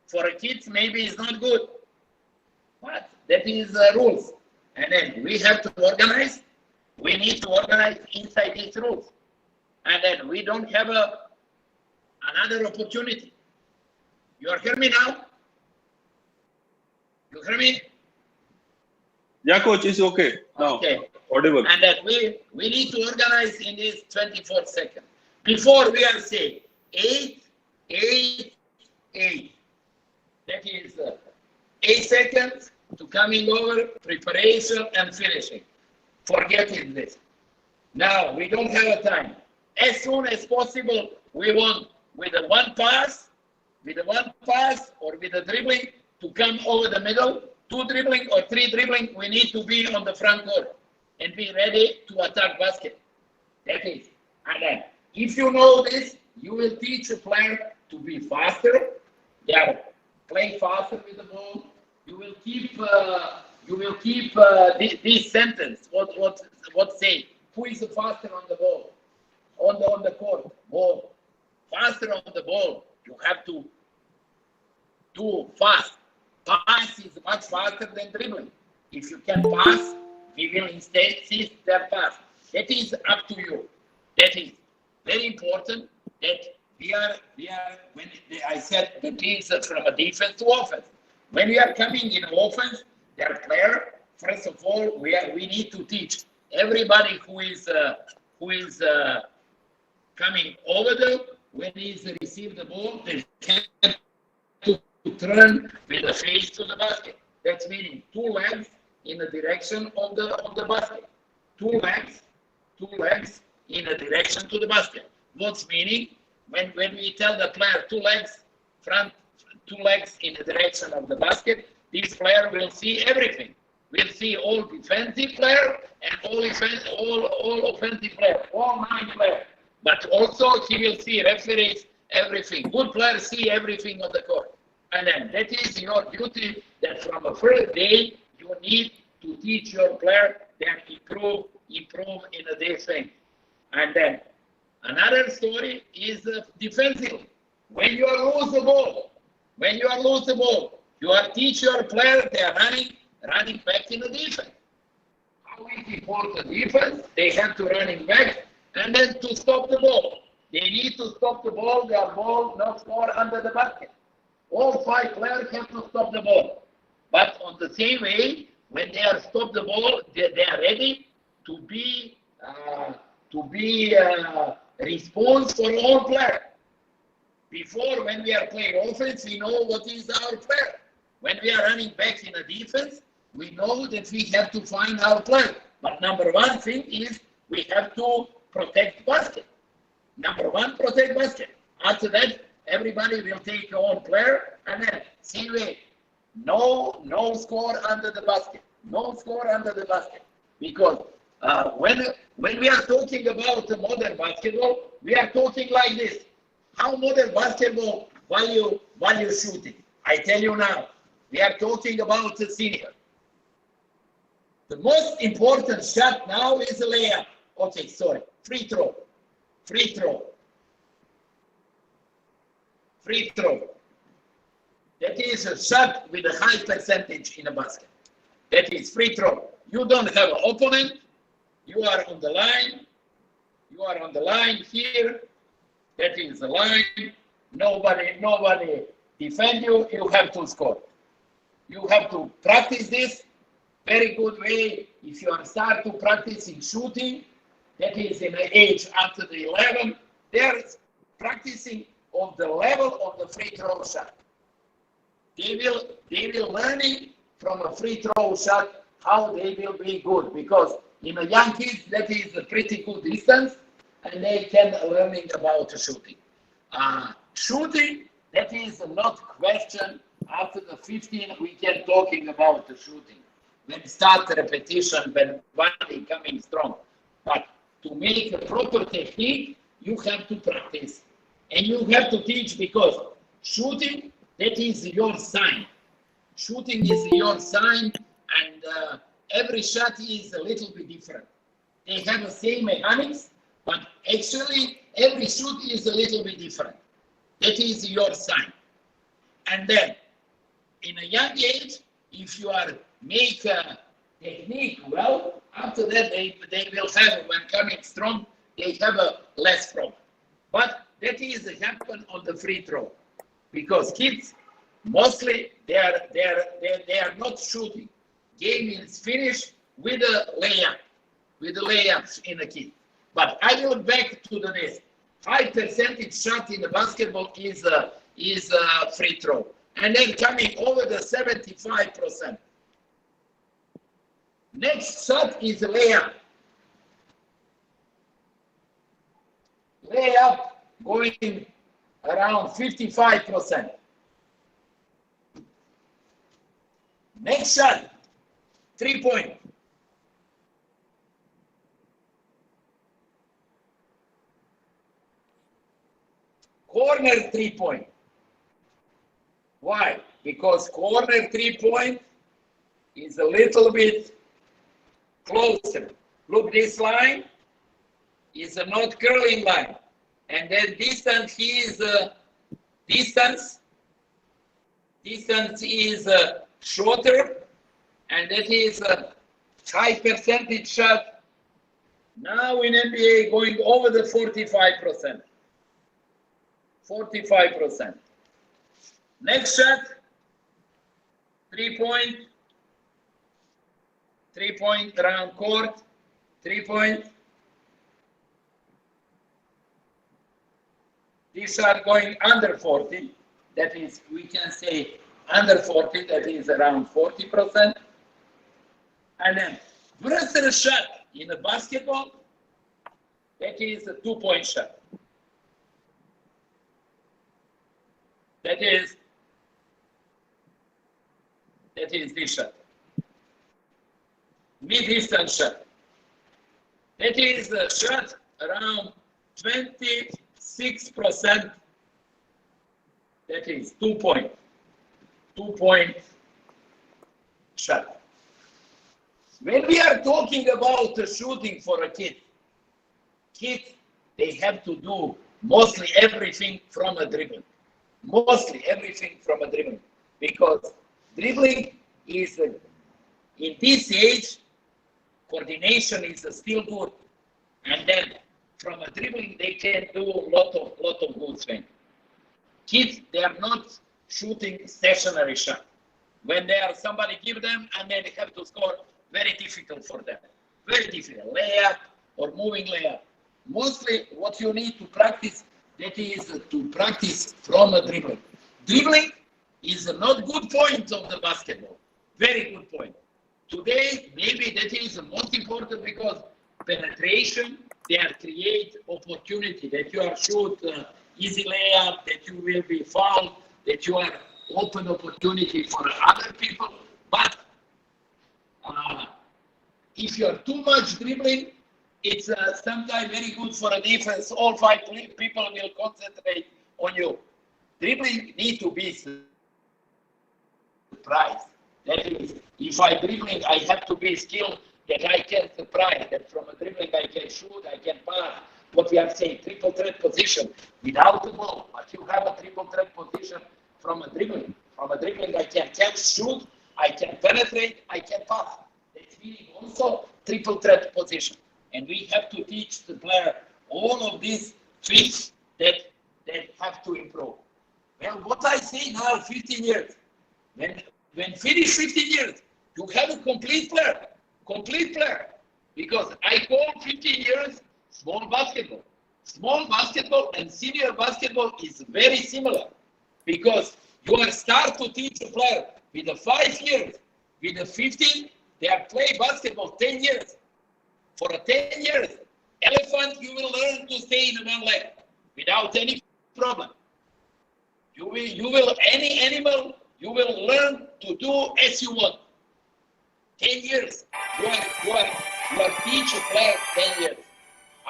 For kids, maybe it's not good. But that is the rules. And then we have to organize. We need to organize inside these rules. And then we don't have another opportunity. You are hearing me now? You hear me? Yeah, coach, it's okay now. Okay. Audible. And then we need to organize in these 24 seconds. Before we are saying 8, 8, 8. That is 8 seconds to coming over, preparation and finishing. Forgetting this. Now we don't have a time. As soon as possible, we want with a one pass or with a dribbling to come over the middle, 2 dribbling or 3 dribbling, we need to be on the front court and be ready to attack basket. That is. And then, if you know this, you will teach a player to be faster. They are play faster with the ball. You will keep this sentence. What say? Who is faster on the ball? On the court? Ball. Faster on the ball. You have to do fast. Pass is much faster than dribbling. If you can pass, we will instead insist that pass. That is up to you. That is very important that we are when I said the teams from a defense to offense. When we are coming in offense, their player, first of all, we need to teach everybody who is coming over them when he's received the ball, they have to turn with the face to the basket. That's meaning 2 legs in the direction of the basket. 2 legs in the direction to the basket. What's meaning? When we tell the player 2 legs front, 2 legs in the direction of the basket, this player will see everything. We'll see all defensive player and all offensive player, all 9 players. But also he will see referees, everything. Good players see everything on the court. And then that is your duty that from the first day you need to teach your player that improve in a defense. And then another story is defensively. When you lose the ball, you are teach your player they are running back in the defense. How is it for the defense? They have to running back and then to stop the ball. They need to stop the ball, their ball not score under the basket. All 5 players have to stop the ball. But on the same way, when they are stop the ball, they are ready to be response for all players. Before, when we are playing offense, we know what is our player. When we are running back in a defense, we know that we have to find our player. But number 1 thing is we have to protect basket. Number 1, protect basket. After that, everybody will take your own player and then see way. No score under the basket. No score under the basket. Because when we are talking about modern basketball, we are talking like this. How modern basketball value shooting? I tell you now, we are talking about the senior. The most important shot now is a layup. Okay, sorry. Free throw. That is a shot with a high percentage in a basket. That is free throw. You don't have an opponent. You are on the line. Here. That is the line. Nobody defend you. You have to score. You have to practice this. Very good way. If you are start to practice in shooting, that is in the age after the 11, they are practicing on the level of the free throw shot. They will learning from a free throw shot how they will be good, because in a young kids that is a pretty good distance and they can learning about shooting. Shooting, that is not question. After the 15 we can talking about the shooting. When start repetition, when body coming strong. But to make a proper technique, you have to practice. And you have to teach, because shooting, that is your sign. Shooting is your sign, and every shot is a little bit different. They have the same mechanics, but actually every shoot is a little bit different. That is your sign. And then, in a young age, if you are make a technique well, after that they will have, when coming strong, they have a less problem. But that is happen on the free throw, because kids mostly they are not shooting. Game is finished with a layup, with the layups in the kid. But I will back to the this. 5% shot in the basketball is a free throw, and then coming over the 75%. Next shot is a layup. Layup going around 55%. Next shot, 3-point. Corner 3-point. Why? Because corner 3-point is a little bit closer. Look, this line is a not curling line. And then distance, Distance is shorter, and that is a high percentage shot. Now in NBA going over the 45%. 45%. Next shot, 3-point around court, 3-point. These are going under 40. That is, we can say under 40, that is around 40%. And then versatile shot in a basketball, that is a 2-point shot. That is this shot. Mid-distance shot. That is a shot around 26%. That is 2-point shot. When we are talking about shooting for a kid, they have to do mostly everything from a dribbling. Mostly everything from a dribbling. Because dribbling is, in this age, coordination is still good. And then from a dribbling, they can do a lot of good things. Kids, they are not shooting stationary shot. When they are, somebody give them and then they have to score, very difficult for them. Very difficult. Layup or moving layup. Mostly what you need to practice, that is to practice from a dribbling. Dribbling is a not good point of the basketball. Very good point. Today, maybe that is the most important because penetration, they are create opportunity that you are shoot easy layup, that you will be fouled, that you are open opportunity for other people. But if you are too much dribbling, it's sometimes very good for a defense. All 5 people will concentrate on you. Dribbling need to be surprised. That is, if I dribbling, I have to be skilled that I can surprise, that from a dribbling I can shoot, I can pass. What we are saying, triple threat position without the ball. But you have a triple threat position from a dribbling. From a dribbling, I can catch, shoot, I can penetrate, I can pass. That's meaning also triple threat position. And we have to teach the player all of these things that have to improve. Well, what I say now, 15 years, when finish 15 years, you have a complete player. Because I call 15 years small basketball. Small basketball and senior basketball is very similar because you are start to teach a player with the 5 years, with the 15, they are play basketball 10 years. For a 10 years, elephant, you will learn to stay in one leg without any problem. You will any animal, you will learn to do as you want. 10 years, you are teach a player 10 years.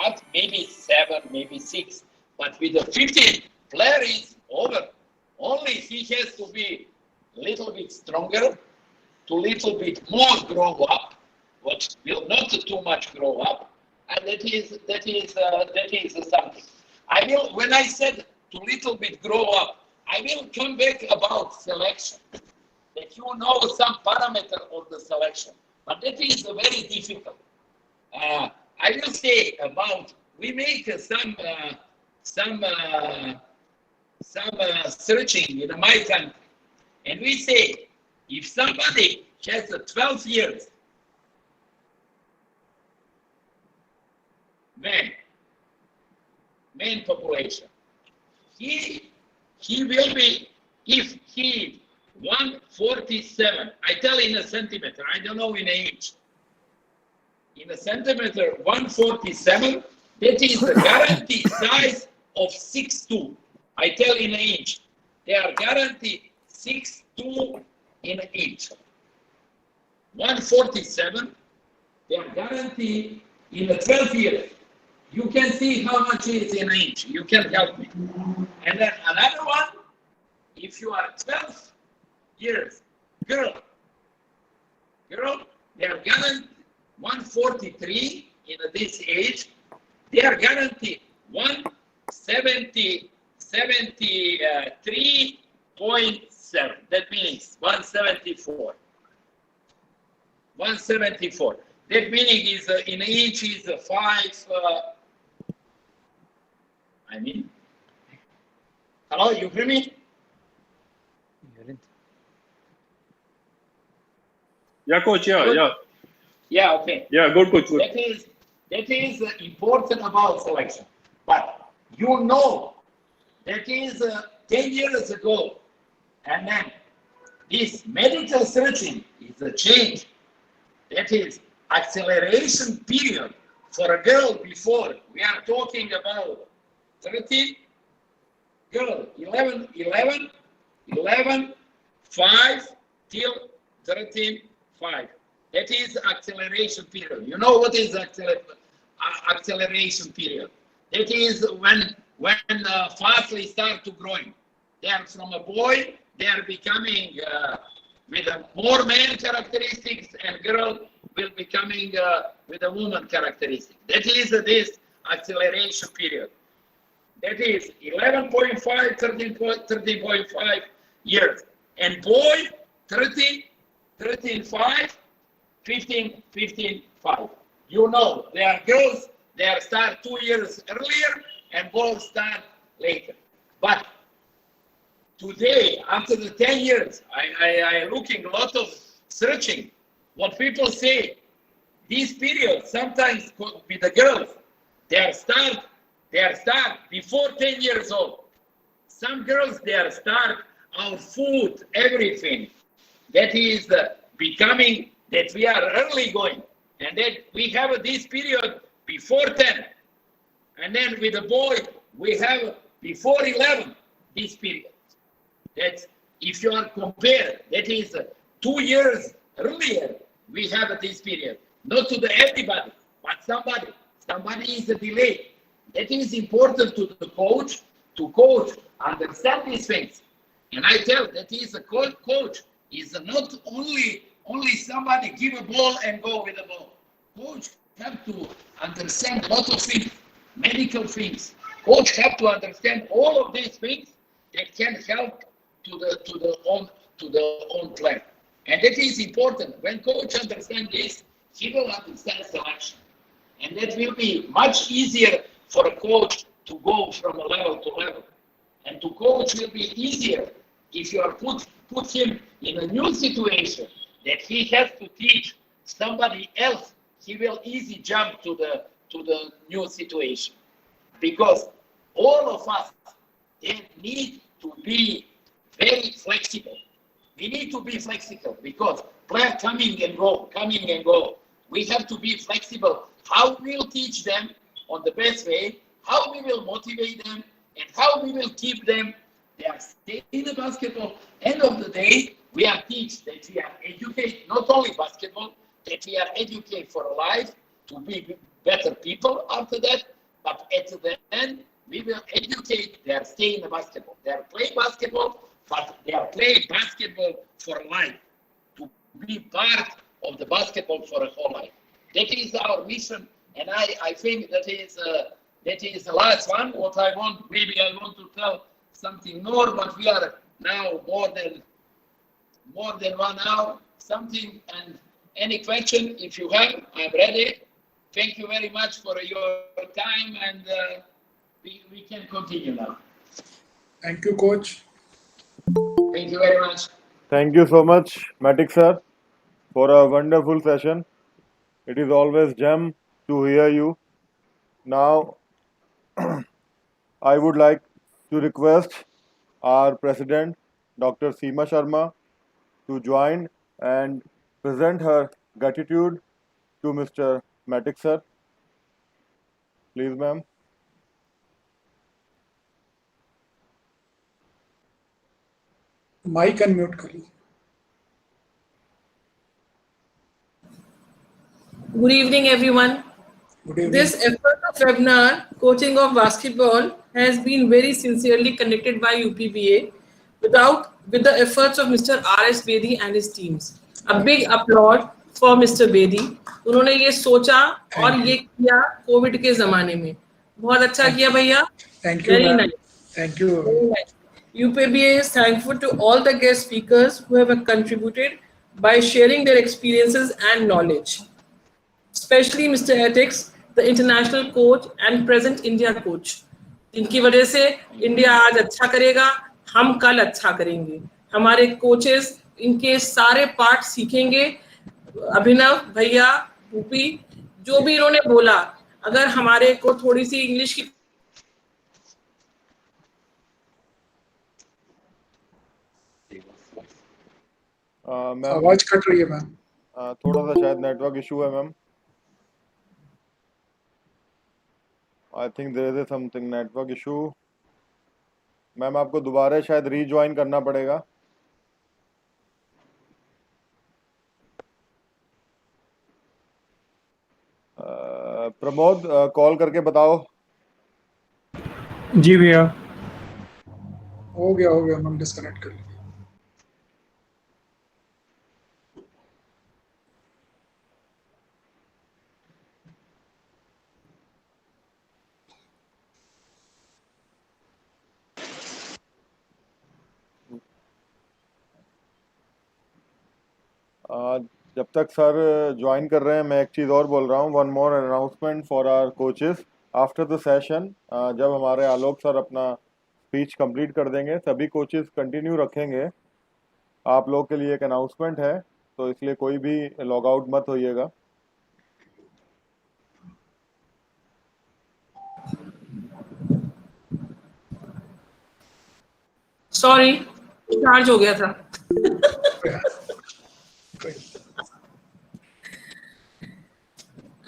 Up maybe 7, maybe 6. But with the 15, player is over. Only he has to be a little bit stronger, to little bit more grow up, but will not too much grow up, and that is something. I will, when I said to little bit grow up, I will come back about selection. That you know some parameter of the selection, but that is very difficult. I will say about, we make some searching in my country, and we say if somebody has 12 years, man population, he will be, if he 147, I tell in a centimeter, I don't know in inch. In a centimeter, 147, that is the guaranteed size of 6'2". I tell in an inch. They are guaranteed 6'2" in an inch. 147, they are guaranteed in a 12 years. You can see how much is in an inch. You can help me. And then another one, if you are 12 years, girl, they are guaranteed 143 in this age. They are guaranteed 176 173.7. That means 174. 174. That meaning is in each is 5. Hello, you hear me? Yeah, coach. Yeah, Good. yeah. Yeah, okay. Yeah, good, coach. Good. That is important about selection. But you know, that is 10 years ago, and then this medical searching is a change. That is acceleration period for a girl before. We are talking about 13, girl, 11, 5 till 13, 5. That is acceleration period. You know what is acceleration period? That is when fastly start to growing. They are from a boy, they are becoming with a more man characteristics, and girl will becoming with a woman characteristic. That is this acceleration period. That is 11.5, 13.5 years. And boy, 13, 13.5, 15, 15.5. You know, there are girls, they are start 2 years earlier, and boys start later. But today, after the 10 years, I looking a lot of searching. What people say, this period sometimes with the girls, they are start before 10 years old. Some girls, they are start our food, everything. That is becoming that we are early going. And then we have this period before 10. And then with the boy, we have before 11, this period. That's, if you are compared, that is 2 years earlier, we have this period. Not to the everybody, but somebody is a delay. That is important to the coach, understand these things. And I tell that is a coach is not only somebody give a ball and go with the ball. Coach have to understand a lot of things, medical things. Coach have to understand all of these things that can help to the own plan. And that is important. When coach understand this, he will understand selection. And that will be much easier for a coach to go from a level to level. And to coach will be easier if you are put him in a new situation that he has to teach somebody else. He will easy jump to the new situation, because all of us, they need to be very flexible. We need to be flexible because players coming and go. We have to be flexible. How we will teach them on the best way, how we will motivate them, and how we will keep them. They are staying in the basketball. End of the day, we are teach that we are educate not only basketball, that we are educate for life to be better people after that. But at the end, we will educate. They are staying in the basketball. They are playing basketball, but they are playing basketball for life, to be part of the basketball for a whole life. That is our mission, and I think that is the last one. What I want, maybe I want to tell something more, but we are now more than 1 hour. Something, and any question if you have, I'm ready. Thank you very much for your time, and we can continue now. Thank you, coach. Thank you very much. Thank you so much, Matic sir, for a wonderful session. It is always gem to hear you. Now, I would like to request our president, Dr. Seema Sharma, to join and present her gratitude to Mr. Matic sir. Please, ma'am. Mic unmute करिए. Good evening, everyone. Good evening. This effort of webinar, Coaching of Basketball, has been very sincerely conducted by UPBA with the efforts of Mr. R.S. Bedi and his teams. A big applaud for Mr. Bedi. उन्होंने ये सोचा और ये किया Covid के ज़माने में. बहुत अच्छा किया भैया. Thank you, Very ma'am. nice. Thank you. Very nice. UPBA is thankful to all the guest speakers who have contributed by sharing their experiences and knowledge, especially Mr. Ethics, the international coach and present India coach. इनकी वजह से India आज अच्छा करेगा, हम कल अच्छा करेंगे. हमारे कोचेस इनके सारे पार्ट सीखेंगे. अभिनव भैया, यूपी, जो भी इन्होंने बोला, अगर हमारे को थोड़ी सी इंग्लिश की मैम आवाज कट रही है मैम. थोड़ा सा शायद नेटवर्क इशू है ma'am. I think there is something network issue. Ma'am आपको दोबारा शायद रीज्वाइन करना पड़ेगा. प्रमोद कॉल करके बताओ. जी भैया. हो गया मैम, डिस्कनेक्ट कर लिया. जब तक सर ज्वाइन कर रहे हैं, मैं एक चीज़ और बोल रहा हूँ. One more announcement for our coaches after the session. जब हमारे आलोक सर अपना स्पीच कंप्लीट कर देंगे, सभी कोचेस कंटिन्यू रखेंगे. आप लोग के लिए एक अनाउंसमेंट है, तो इसलिए कोई भी लॉग आउट मत होइएगा. सॉरी, चार्ज हो गया था.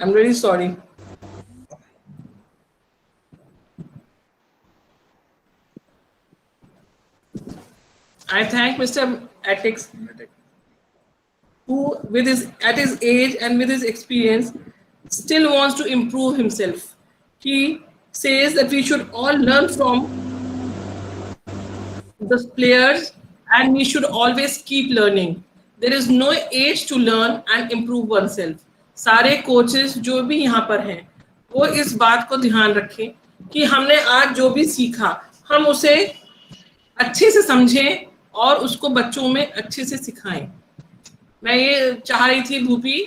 I'm really sorry. I thank Mr. Atix, who at his age and with his experience still wants to improve himself. He says that we should all learn from the players and we should always keep learning. There is no age to learn and improve oneself. सारे coaches जो भी यहाँ पर हैं, वो इस बात को ध्यान रखें कि हमने आज जो भी सीखा, हम उसे अच्छे से समझें और उसको बच्चों में अच्छे से सिखाएं. मैं ये चाह रही थी भूपी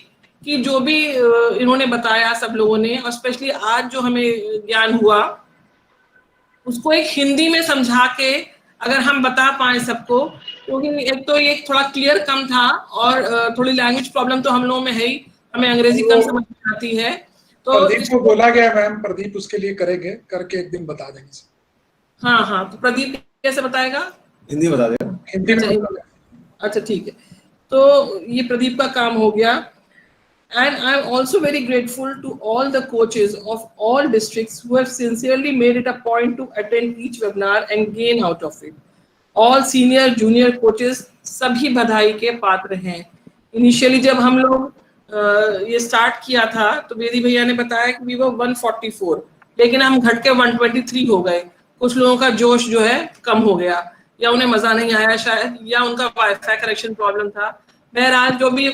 कि जो भी इन्होंने बताया सब लोगों ने, और स्पेशली आज जो हमें ज्ञान हुआ, उसको एक हिंदी में समझा के अगर हम बता पाए सबको, क्योंकि एक तो ये थोड़ा क्लियर कम था और थोड़ी लैंग्वेज प्रॉब्लम तो हम लोगों में है ही, हमें अंग्रेजी कम समझ में आती है. तो प्रदीप को बोला गया मैम, प्रदीप उसके लिए करेंगे, करके एक दिन बता देंगे. हाँ, तो प्रदीप कैसे बताएगा? हिंदी बता देगा. हिंदी में बता देगा. अच्छा ठीक है, तो ये प्रदीप का काम हो गया. And I am also very grateful to all the coaches of all districts who have sincerely made it a point to attend each webinar and gain out of it. All senior, junior coaches सभी बधाई के पात्र हैं. Initially जब हम लोग ये start किया था, तो बेदी भैया ने बताया कि we were 144, लेकिन हम घट के 123 हो गए. कुछ लोगों का जोश जो है कम हो गया, या उन्हें मजा नहीं आया शायद, या उनका वाईफाई कनेक्शन प्रॉब्लम था. बहरहाल जो भी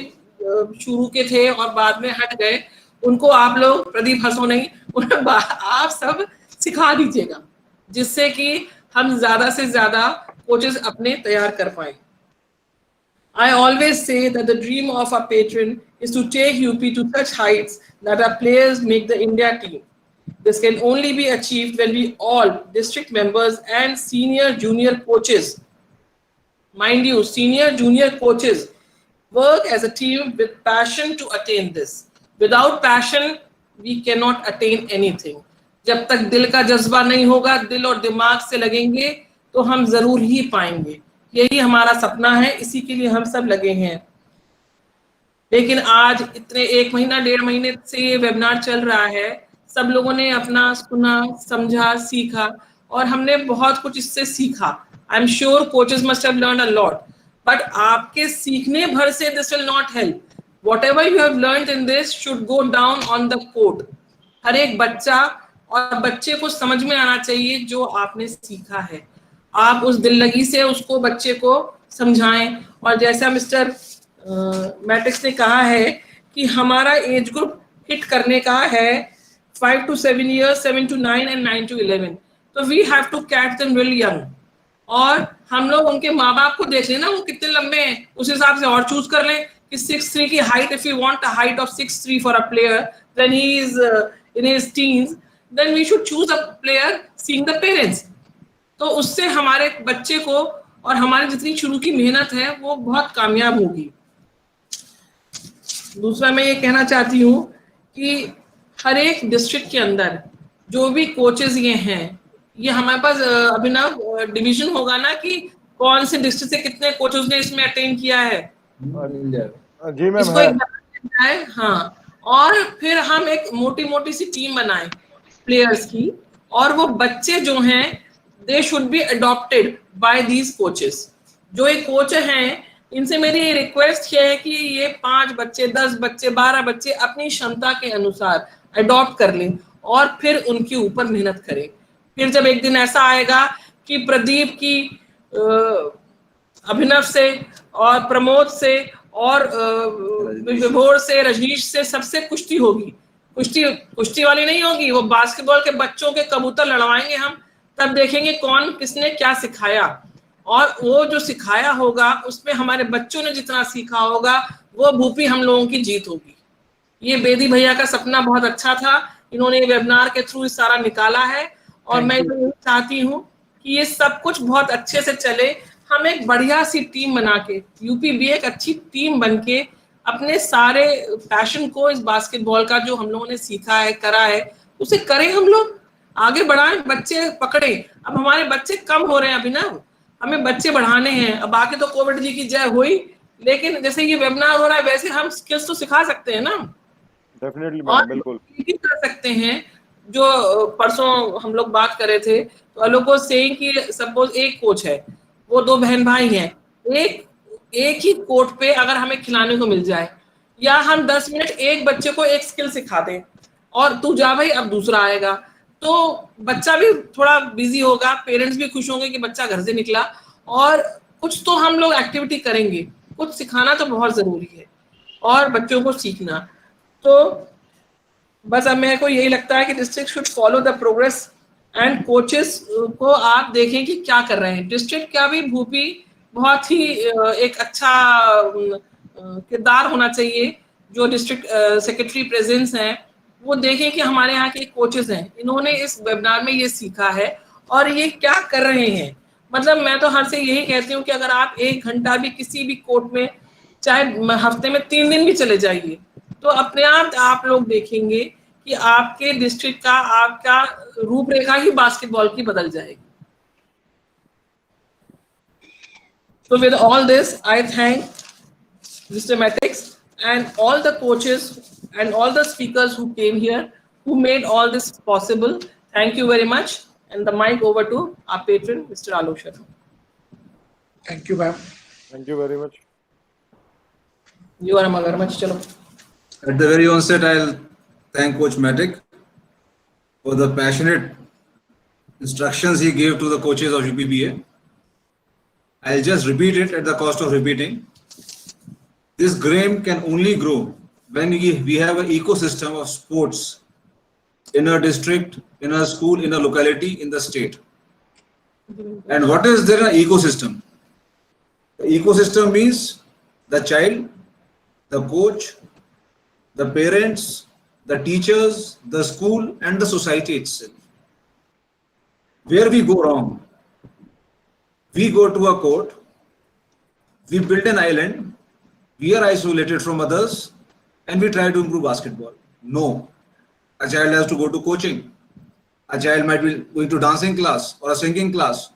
शुरू के थे और बाद में हट गए, उनको आप लोग, प्रदीप हंसो नहीं, उन्हें आप सब सिखा दीजिएगा, जिससे कि हम ज्यादा से ज्यादा कोचेस अपने तैयार कर पाए. I always say that the dream of our patron is to take UP to such heights that our players make the India team. This can only be achieved when we all, district members and senior junior coaches, mind you, senior junior coaches, work as a team with passion to attain this. Without passion, we cannot attain anything. जब तक दिल का जज्बा नहीं होगा, दिल और दिमाग से लगेंगे, तो हम जरूर ही पाएंगे. यही हमारा सपना है, इसी के लिए हम सब लगे हैं. लेकिन आज इतने 1 महीना 1.5 महीने से ये वेबिनार चल रहा है, सब लोगों ने अपना सुना, समझा, सीखा, और हमने बहुत कुछ इससे सीखा. I am sure coaches must have learn a lot, but आपके सीखने भर से this will not help. Whatever you have learned in this should go down on the court. हर एक बच्चा और बच्चे को समझ में आना चाहिए जो आपने सीखा है. आप उस दिल लगी से उसको, बच्चे को समझाएं. और जैसा मिस्टर मैटिक्स ने कहा है कि हमारा एज ग्रुप हिट करने का है 5 to 7 years, 7 to 9 and 9 to 11. तो we have to catch them really young, और हम लोग उनके माँ बाप को देख लें ना वो कितने लंबे हैं, उस हिसाब से और चूज कर लें कि 6'3" की height, if you want a height of 6'3" for a player then he is in his teens, then we should choose a player seeing the parents. तो उससे हमारे बच्चे को और हमारी जितनी शुरू की मेहनत है वो बहुत कामयाब होगी। दूसरा मैं ये कहना चाहती हूँ कि हर एक डिस्ट्रिक्ट के अंदर जो भी कोचेज ये हैं, ये हमारे पास अभिनव डिवीजन होगा ना कि कौन से डिस्ट्रिक्ट से कितने कोचेज ने इसमें अटेंड किया है, जी मैम इसको है। एक जाए। हाँ, और फिर हम एक मोटी मोटी सी टीम बनाएं प्लेयर्स की, और वो बच्चे जो हैं they should be adopted by these coaches. जो एक कोच हैं इनसे मेरी रिक्वेस्ट है कि ये 5 बच्चे, 10 बच्चे, 12 बच्चे अपनी क्षमता के अनुसार अडॉप्ट कर लें और फिर उनके ऊपर मेहनत करें। फिर जब एक दिन ऐसा आएगा कि प्रदीप की अभिनव से और प्रमोद से और विभोर से, रजनीश से, सबसे कुश्ती होगी, कुश्ती वाली नहीं होगी, वो बास्केटबॉल के बच्चों के कबूतर लड़वाएंगे हम, तब देखेंगे कौन किसने क्या सिखाया, और वो जो सिखाया होगा उसमें हमारे बच्चों ने जितना सीखा होगा वो भूपी हम लोगों की जीत होगी। ये बेदी भैया का सपना बहुत अच्छा था, इन्होंने वेबिनार के थ्रू सारा निकाला है, और मैं तो चाहती हूँ कि ये सब कुछ बहुत अच्छे से चले। हम एक बढ़िया सी टीम बना के, यूपी भी एक अच्छी टीम बन के अपने सारे पैशन को, इस बास्केटबॉल का जो हम लोगों ने सीखा है, करा है, उसे करें, हम लोग आगे बढ़ाएं, बच्चे पकड़ें। अब हमारे बच्चे कम हो रहे हैं अभिनव, हमें बच्चे बढ़ाने हैं। अब आगे तो कोविड जी की जय हुई, लेकिन जैसे ये वेबिनार हो रहा है वैसे हम स्किल्स तो सिखा सकते हैं ना, डेफिनेटली और मैम, बिल्कुल ये कर सकते हैं। जो परसों हम लोग बात कर रहे थे, तो अलोक वाज सेइंग कि सपोज एक कोच है, वो 2 बहन भाई हैं, एक ही कोर्ट पे अगर हमें खिलाने को मिल जाए, या हम 10 मिनट एक बच्चे को एक स्किल सिखा दें और तू जा भाई अब दूसरा आएगा, तो बच्चा भी थोड़ा बिजी होगा, पेरेंट्स भी खुश होंगे कि बच्चा घर से निकला, और कुछ तो हम लोग एक्टिविटी करेंगे। कुछ सिखाना तो बहुत जरूरी है और बच्चों को सीखना। तो बस अब मेरे को यही लगता है कि district should follow the progress, and coaches को आप देखें कि क्या कर रहे हैं। डिस्ट्रिक्ट का भी भूपी बहुत ही एक अच्छा किरदार होना चाहिए। जो डिस्ट्रिक्ट सेक्रेटरी प्रेजेंस हैं वो देखें कि हमारे यहाँ के कोचेस हैं, इन्होंने इस वेबिनार में ये सीखा है और ये क्या कर रहे हैं। मतलब मैं तो हर से यही कहती हूँ कि अगर आप 1 घंटा भी किसी भी कोर्ट में, चाहे हफ्ते में 3 दिन भी चले जाइए, तो अपने आप लोग देखेंगे कि आपके डिस्ट्रिक्ट का, आपका रूपरेखा ही बास्केटबॉल की बदल जाएगी। So with all this, I thank Mr. Matic and all the coaches and all the speakers who came here, who made all this possible. Thank you very much. And the mic over to our patron, Mr. Alok Sharma. Thank you, ma'am. Thank you very much. You are a magarmach. Chalo. At the very onset, I'll thank Coach Matic for the passionate instructions he gave to the coaches of UPBA. I'll just repeat it at the cost of repeating. This game can only grow when we have an ecosystem of sports in a district, in a school, in a locality, in the state. And what is there an ecosystem? The ecosystem means the child, the coach, the parents, the teachers, the school, and the society itself. Where we go wrong, we go to a court, we build an island, we are isolated from others, and we try to improve basketball. No, a child has to go to coaching. A child might be going to dancing class or a singing class.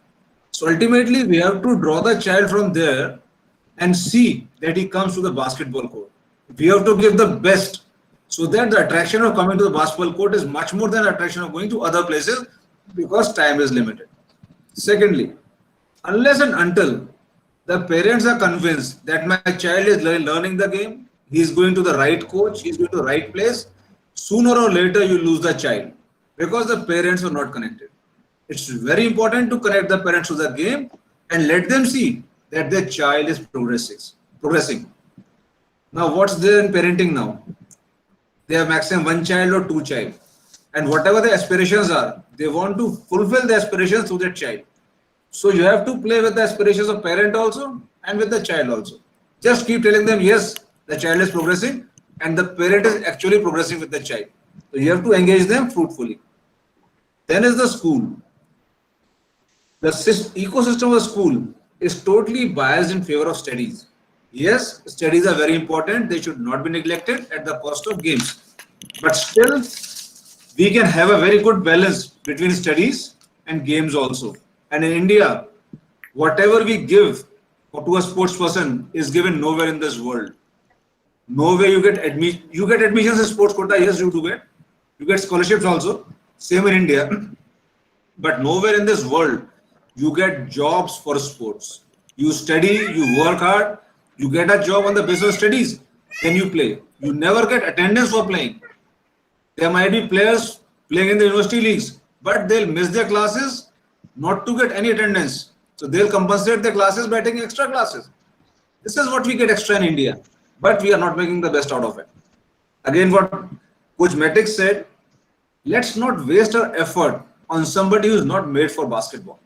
So ultimately, we have to draw the child from there and see that he comes to the basketball court. We have to give the best, so that the attraction of coming to the basketball court is much more than the attraction of going to other places, because time is limited. Secondly, unless and until the parents are convinced that my child is learning the game, he is going to the right coach, he is going to the right place, sooner or later you lose the child because the parents are not connected. It's very important to connect the parents to the game and let them see that their child is progressing. Now, what's there in parenting now? They have maximum 1 child or 2 child. and whatever the aspirations are, they want to fulfill the aspirations through that child. So you have to play with the aspirations of parent also and with the child also. Just keep telling them, yes, the child is progressing and the parent is actually progressing with the child. So you have to engage them fruitfully. Then is the school. The ecosystem of the school is totally biased in favor of studies. Yes, studies are very important. They should not be neglected at the cost of games. But still, we can have a very good balance between studies and games also. And in India, whatever we give to a sports person is given nowhere in this world. Nowhere you get admissions in sports quota. Yes, you do get. You get scholarships also. Same in India. But nowhere in this world you get jobs for sports. You study, you work hard, you get a job on the basis of studies, then you play. You never get attendance for playing. There might be players playing in the university leagues, but they'll miss their classes not to get any attendance. So they'll compensate their classes by taking extra classes. This is what we get extra in India, but we are not making the best out of it. Again, what Coach Matic said, let's not waste our effort on somebody who's not made for basketball.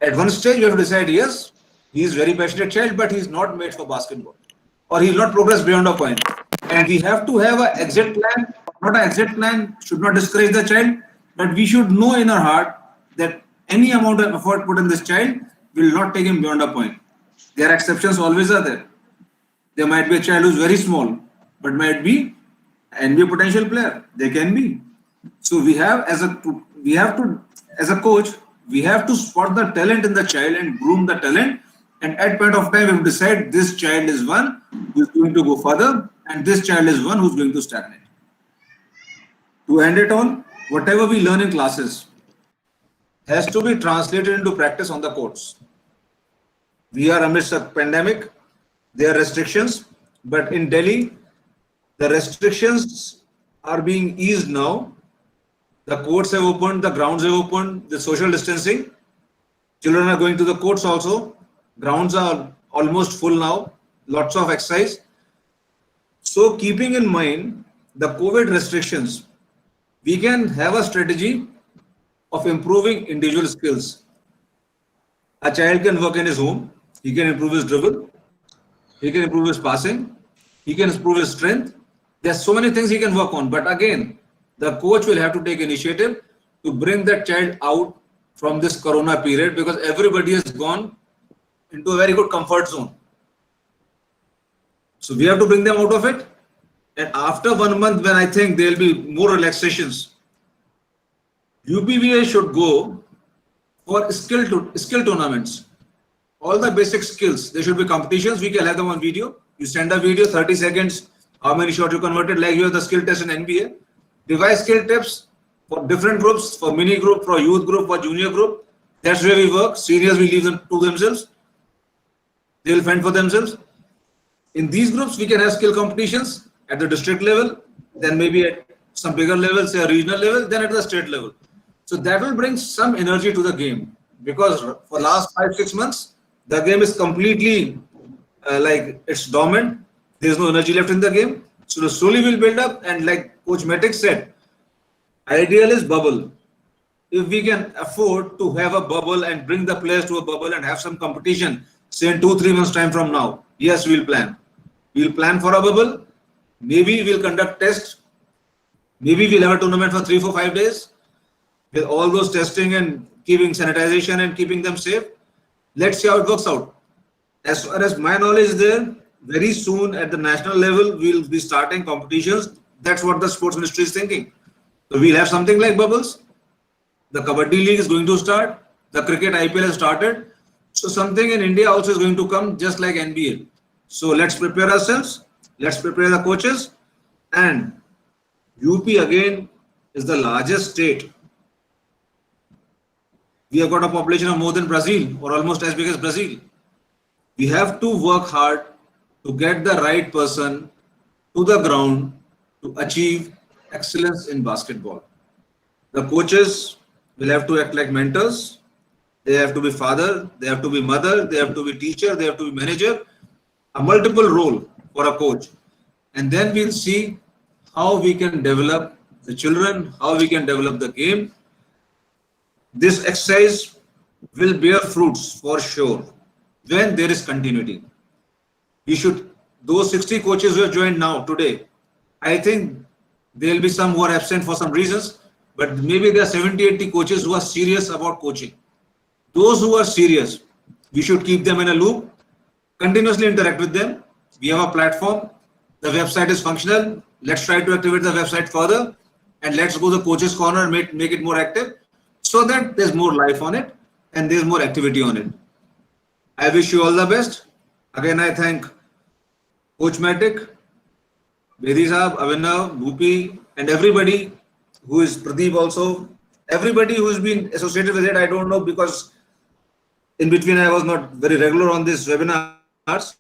At one stage, you have to decide, yes, he is very passionate child, but he's not made for basketball. Or he'll not progress beyond a point. And we have to have an exit plan. Not an exit plan should not discourage the child, but we should know in our heart that any amount of effort put in this child will not take him beyond a point. There are exceptions always are there. There might be a child who's very small, but might be an NBA potential player. They can be. So we have as a coach, we have to spot the talent in the child and groom the talent. And at point of time, we decide this child is one who is going to go further, and this child is one who's going to stagnate. To end it all, whatever we learn in classes has to be translated into practice on the courts. We are amidst a pandemic. There are restrictions, but in Delhi, the restrictions are being eased now. The courts have opened, the grounds have opened, the social distancing. Children are going to the courts also. Grounds are almost full now, lots of exercise. So keeping in mind the COVID restrictions, we can have a strategy of improving individual skills. A child can work in his home, he can improve his dribble, he can improve his passing, he can improve his strength. There's so many things he can work on, but again, the coach will have to take initiative to bring that child out from this corona period, because everybody has gone into a very good comfort zone. So we have to bring them out of it. And after 1 month, when I think there will be more relaxations, UPBA should go for skill tournaments. All the basic skills, there should be competitions. We can have them on video. You send a video, 30 seconds, how many shots you converted, like you have the skill test in NBA. Devise skill tips for different groups, for mini group, for youth group, for junior group. That's where we work. Seniors, we leave them to themselves. They will fend for themselves. In these groups, we can have skill competitions at the district level, then maybe at some bigger level, say a regional level, then at the state level. So that will bring some energy to the game, because for last 5-6 months, the game is completely like it's dormant. There's no energy left in the game. So slowly we'll build up, and like Coach Matic said, ideal is bubble. If we can afford to have a bubble and bring the players to a bubble and have some competition, say in 2-3 months time from now, yes, we'll plan. We'll plan for a bubble. Maybe we'll conduct tests. Maybe we'll have a tournament for 3, 4, 5 days with all those testing and keeping sanitization and keeping them safe. Let's see how it works out. As far as my knowledge is there, very soon at the national level, we'll be starting competitions. That's what the sports ministry is thinking. So we'll have something like bubbles. The Kabaddi League is going to start. The cricket IPL has started. So something in India also is going to come, just like NBA. So let's prepare ourselves. Let's prepare the coaches. And UP again is the largest state. We have got a population of more than Brazil, or almost as big as Brazil. We have to work hard to get the right person to the ground to achieve excellence in basketball. The coaches will have to act like mentors. They have to be father, they have to be mother, they have to be teacher, they have to be manager, a multiple role for a coach. And then we'll see how we can develop the children, how we can develop the game. This exercise will bear fruits for sure when there is continuity. We should, those 60 coaches who have joined now today, I think there will be some who are absent for some reasons, but maybe there are 70, 80 coaches who are serious about coaching. Those who are serious, we should keep them in a loop, continuously interact with them. We have a platform. The website is functional. Let's try to activate the website further, and let's go to the coaches corner and make it more active so that there's more life on it and there's more activity on it. I wish you all the best. Again, I thank Coach Matic, Bedi Saab, Avinav, Bhupi, and everybody who is Pradeep also. Everybody who has been associated with it, I don't know, because in between I was not very regular on these webinars.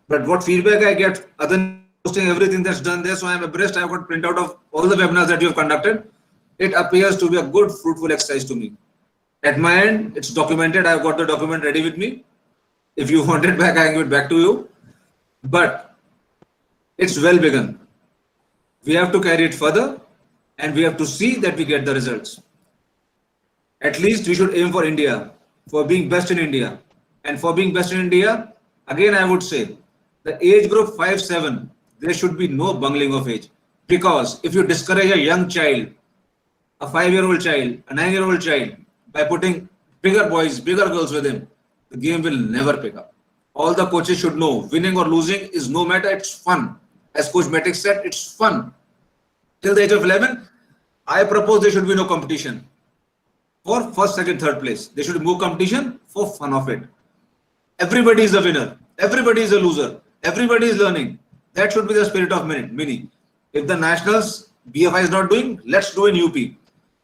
But what feedback I get, other than posting everything that's done there, so I am abreast. I've got printout of all the webinars that you have conducted. It appears to be a good, fruitful exercise to me. At my end, it's documented. I've got the document ready with me. If you want it back, I can give it back to you. But it's well begun. We have to carry it further, and we have to see that we get the results. At least we should aim for India, for being best in India. And for being best in India, again, I would say, the age group 5-7, there should be no bungling of age. Because if you discourage a young child, a 5-year-old child, a 9-year-old child, by putting bigger boys, bigger girls with him, the game will never pick up. All the coaches should know, winning or losing is no matter, it's fun. As Coach Matic said, it's fun. Till the age of 11, I propose there should be no competition for first, second, third place. There should be more competition for fun of it. Everybody is a winner. Everybody is a loser. Everybody is learning. That should be the spirit of mini. If the nationals, BFI is not doing, let's do in UP.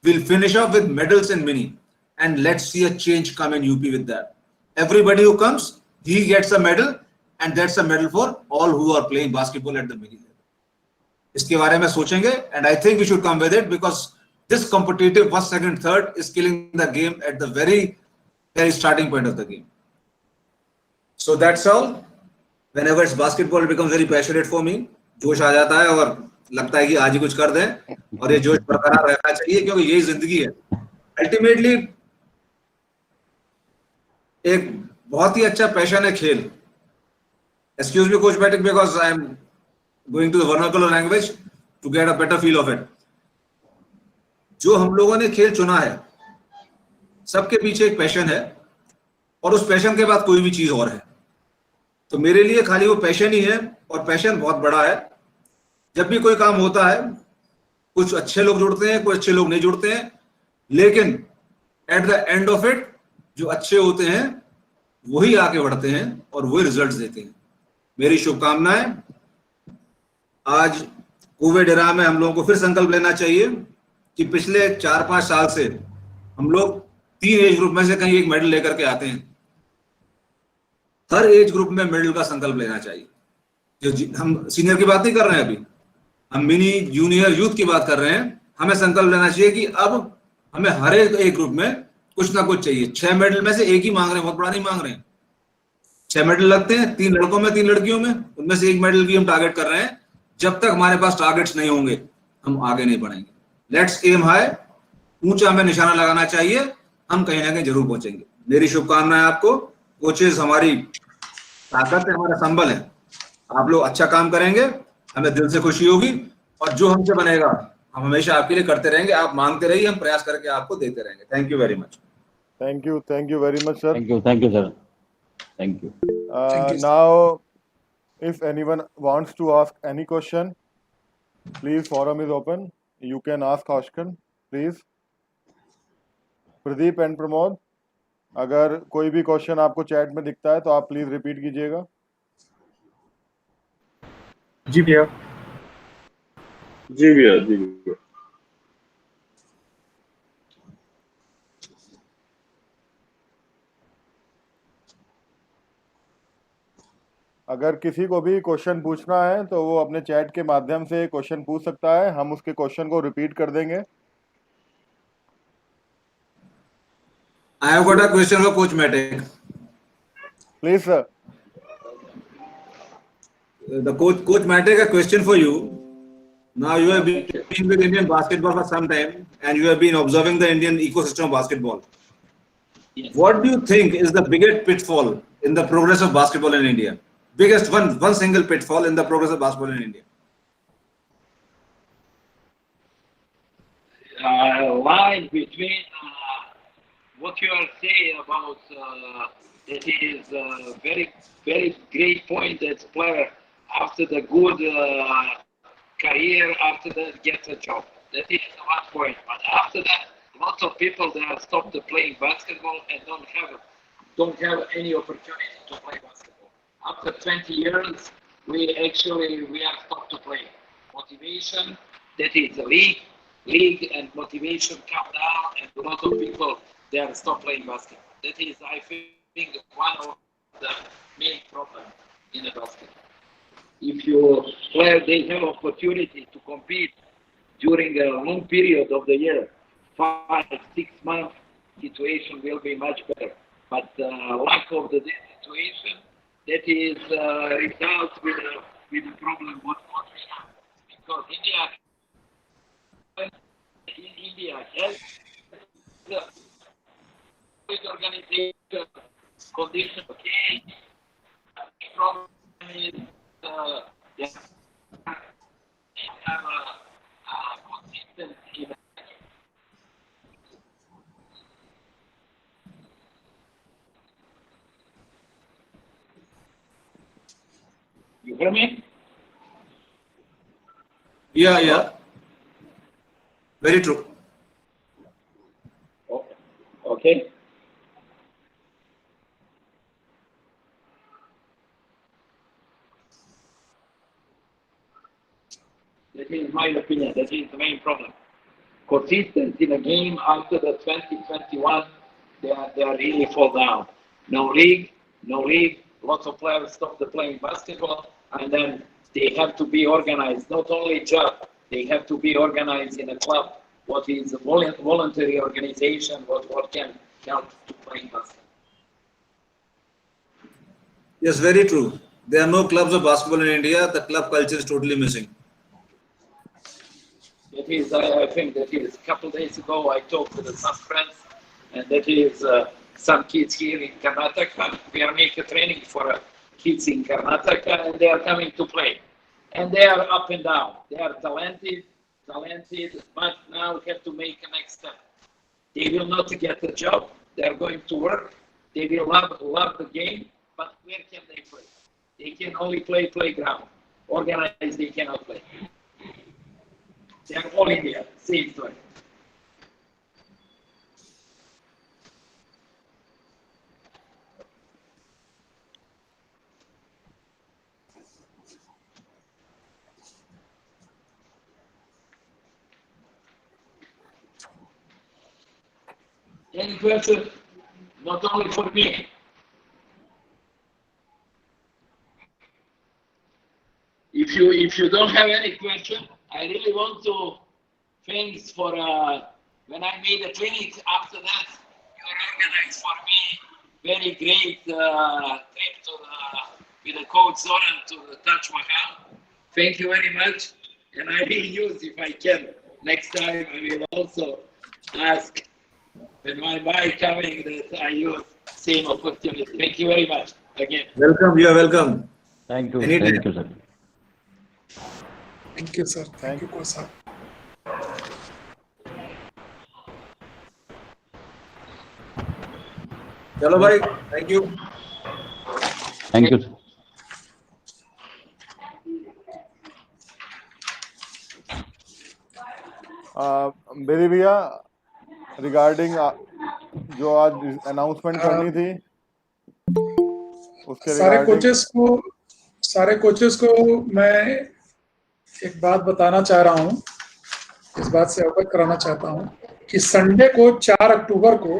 We'll finish off with medals in mini. And let's see a change come in UP with that. Everybody who comes, he gets a medal, and that's a medal for all who are playing basketball at the mini level. इसके बारे में सोचेंगे, and I think we should come with it because this competitive first, second, third is killing the game at the very, very starting point of the game. So that's all. Whenever it's basketball, it becomes very passionate for me. जोश आ जाता है और लगता है कि आज ही कुछ कर दें, और ये जोश बरकरार रहना चाहिए क्योंकि यही जिंदगी है. Ultimately, एक बहुत ही अच्छा पैशन है खेल. Excuse me, Coach Matic, because I am going to the vernacular language to get a better feel of it. जो हम लोगों ने खेल चुना है, सबके पीछे एक पैशन है, और उस पैशन के बाद कोई भी चीज और है. तो मेरे लिए खाली वो पैशन ही है, और पैशन बहुत बड़ा है. जब भी कोई काम होता है, कुछ अच्छे लोग जुड़ते हैं, कुछ अच्छे लोग नहीं जुड़ते हैं, लेकिन at the end of it जो अच्छे होते हैं वही आगे बढ़ते हैं और वही रिजल्ट्स देते हैं. मेरी शुभकामनाएं. आज कोविड एरा में हम लोगों को फिर संकल्प लेना चाहिए कि पिछले 4-5 साल से हम लोग 3 एज ग्रुप में से कहीं एक मेडल लेकर के आते हैं. हर एज ग्रुप में मेडल का संकल्प लेना चाहिए. जो हम सीनियर की बात नहीं कर रहे हैं, अभी हम मिनी, जूनियर, यूथ की बात कर रहे हैं. हमें संकल्प लेना चाहिए कि अब हमें हर एक ग्रुप में कुछ ना कुछ चाहिए. 6 मेडल में से एक ही मांग रहे हैं, बहुत बड़ा नहीं मांग रहे हैं. 6 मेडल लगते हैं, 3 लड़कों में, 3 लड़कियों में, उनमें से 1 मेडल की हम टारगेट कर रहे हैं. जब तक हमारे पास टारगेट्स नहीं होंगे, हम आगे नहीं बढ़ेंगे. Let's aim high. ऊंचा हमें निशाना लगाना चाहिए. हम कहीं ना कहीं जरूर पहुंचेंगे. मेरी शुभकामनाएं आपको. कोचेस हमारी ताकत है, हमारा संबल है. आप लोग अच्छा काम करेंगे, हमें दिल से खुशी होगी, और जो हमसे बनेगा हम हमेशा आपके लिए करते रहेंगे. आप मांगते रहिए, हम प्रयास करके आपको देते रहेंगे. Thank you very much. Thank you very much, sir. Thank you, sir. Thank you. Now, if anyone wants to ask any question, please, forum is open. You can ask question, please. Pradeep and Pramod, अगर कोई भी question आपको chat में दिखता है तो आप please repeat कीजिएगा. जी भैया. जी भैया, जी भैया. अगर किसी को भी क्वेश्चन पूछना है तो वो अपने चैट के माध्यम से क्वेश्चन पूछ सकता है. हम उसके क्वेश्चन को रिपीट कर देंगे. I have got a question for Coach Matic. Please, sir. The Coach Matic, a question for you. Now you have been with Indian basketball for some time, and you have been observing the Indian ecosystem of basketball. Yes. What do you think is the biggest pitfall in the progress of basketball in India? Biggest one single pitfall in the progress of basketball in India. Line between what you are saying about that is a very, very great point that player after the good career, after that gets a job. That is one point. But after that, lots of people they have stopped playing basketball and don't have any opportunity to play basketball. After 20 years, we have stopped to play. Motivation, that is the league and motivation come down, and a lot of people they have stopped playing basketball. That is, I think, one of the main problems in the basketball. If your player they have opportunity to compete during a long period of the year, 5, 6 months, situation will be much better. But lack of the situation, that is results with the problem what we have. Because India has the organization condition. Okay, the problem is have a consistent. You hear me? Yeah. Very true. Okay. That is my opinion. That is the main problem. Consistency in a game after the 2021, they are really fall down. No league. Lots of players stop playing basketball, and then they have to be organized. Not only job, they have to be organized in a club. What is a voluntary organization? What can help to play basketball? Yes, very true. There are no clubs of basketball in India. The club culture is totally missing. That is, I think that is a couple of days ago I talked with some friends, and that is some kids here in Karnataka. We are making training for kids in Karnataka, and they are coming to play. And they are up and down. They are talented, but now have to make a next step. They will not get a job. They are going to work. They will love the game, but where can they play? They can only play playground. Organized, they cannot play. They are all India, same story. Any question? Not only for me. If you don't have any question, I really want to thanks for when I made a clinic. After that, you organized for me very great trip to with the coach Zoran to the Taj Mahal. Thank you very much, and I will use if I can next time. I will also ask when my bike coming that I use same opportunity. Thank you very much again. Welcome. You are welcome. Thank you. Anytime. Thank you, sir. Thank you, sir. Thank you, coach sir. चलो भाई, thank you. Thank you, sir. बेरी भैया regarding जो आज announcement करनी थी उसके सारे कोचेस को मैं एक बात बताना चाह रहा हूं, इस बात से अवगत कराना चाहता हूं कि संडे को 4 अक्टूबर को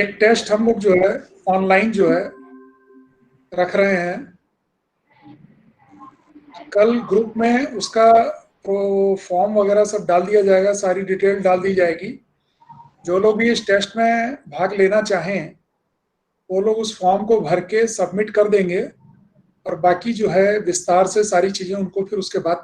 एक टेस्ट हम लोग जो है ऑनलाइन जो है रख रहे हैं। कल ग्रुप में उसका फॉर्म वगैरह सब डाल दिया जाएगा, सारी डिटेल डाल दी जाएगी। जो लोग भी इस टेस्ट में भाग लेना चाहें वो लोग उस फॉर्म को भर के सबमिट कर देंगे और बाकी जो है विस्तार से सारी चीजें उनको फिर उसके बाद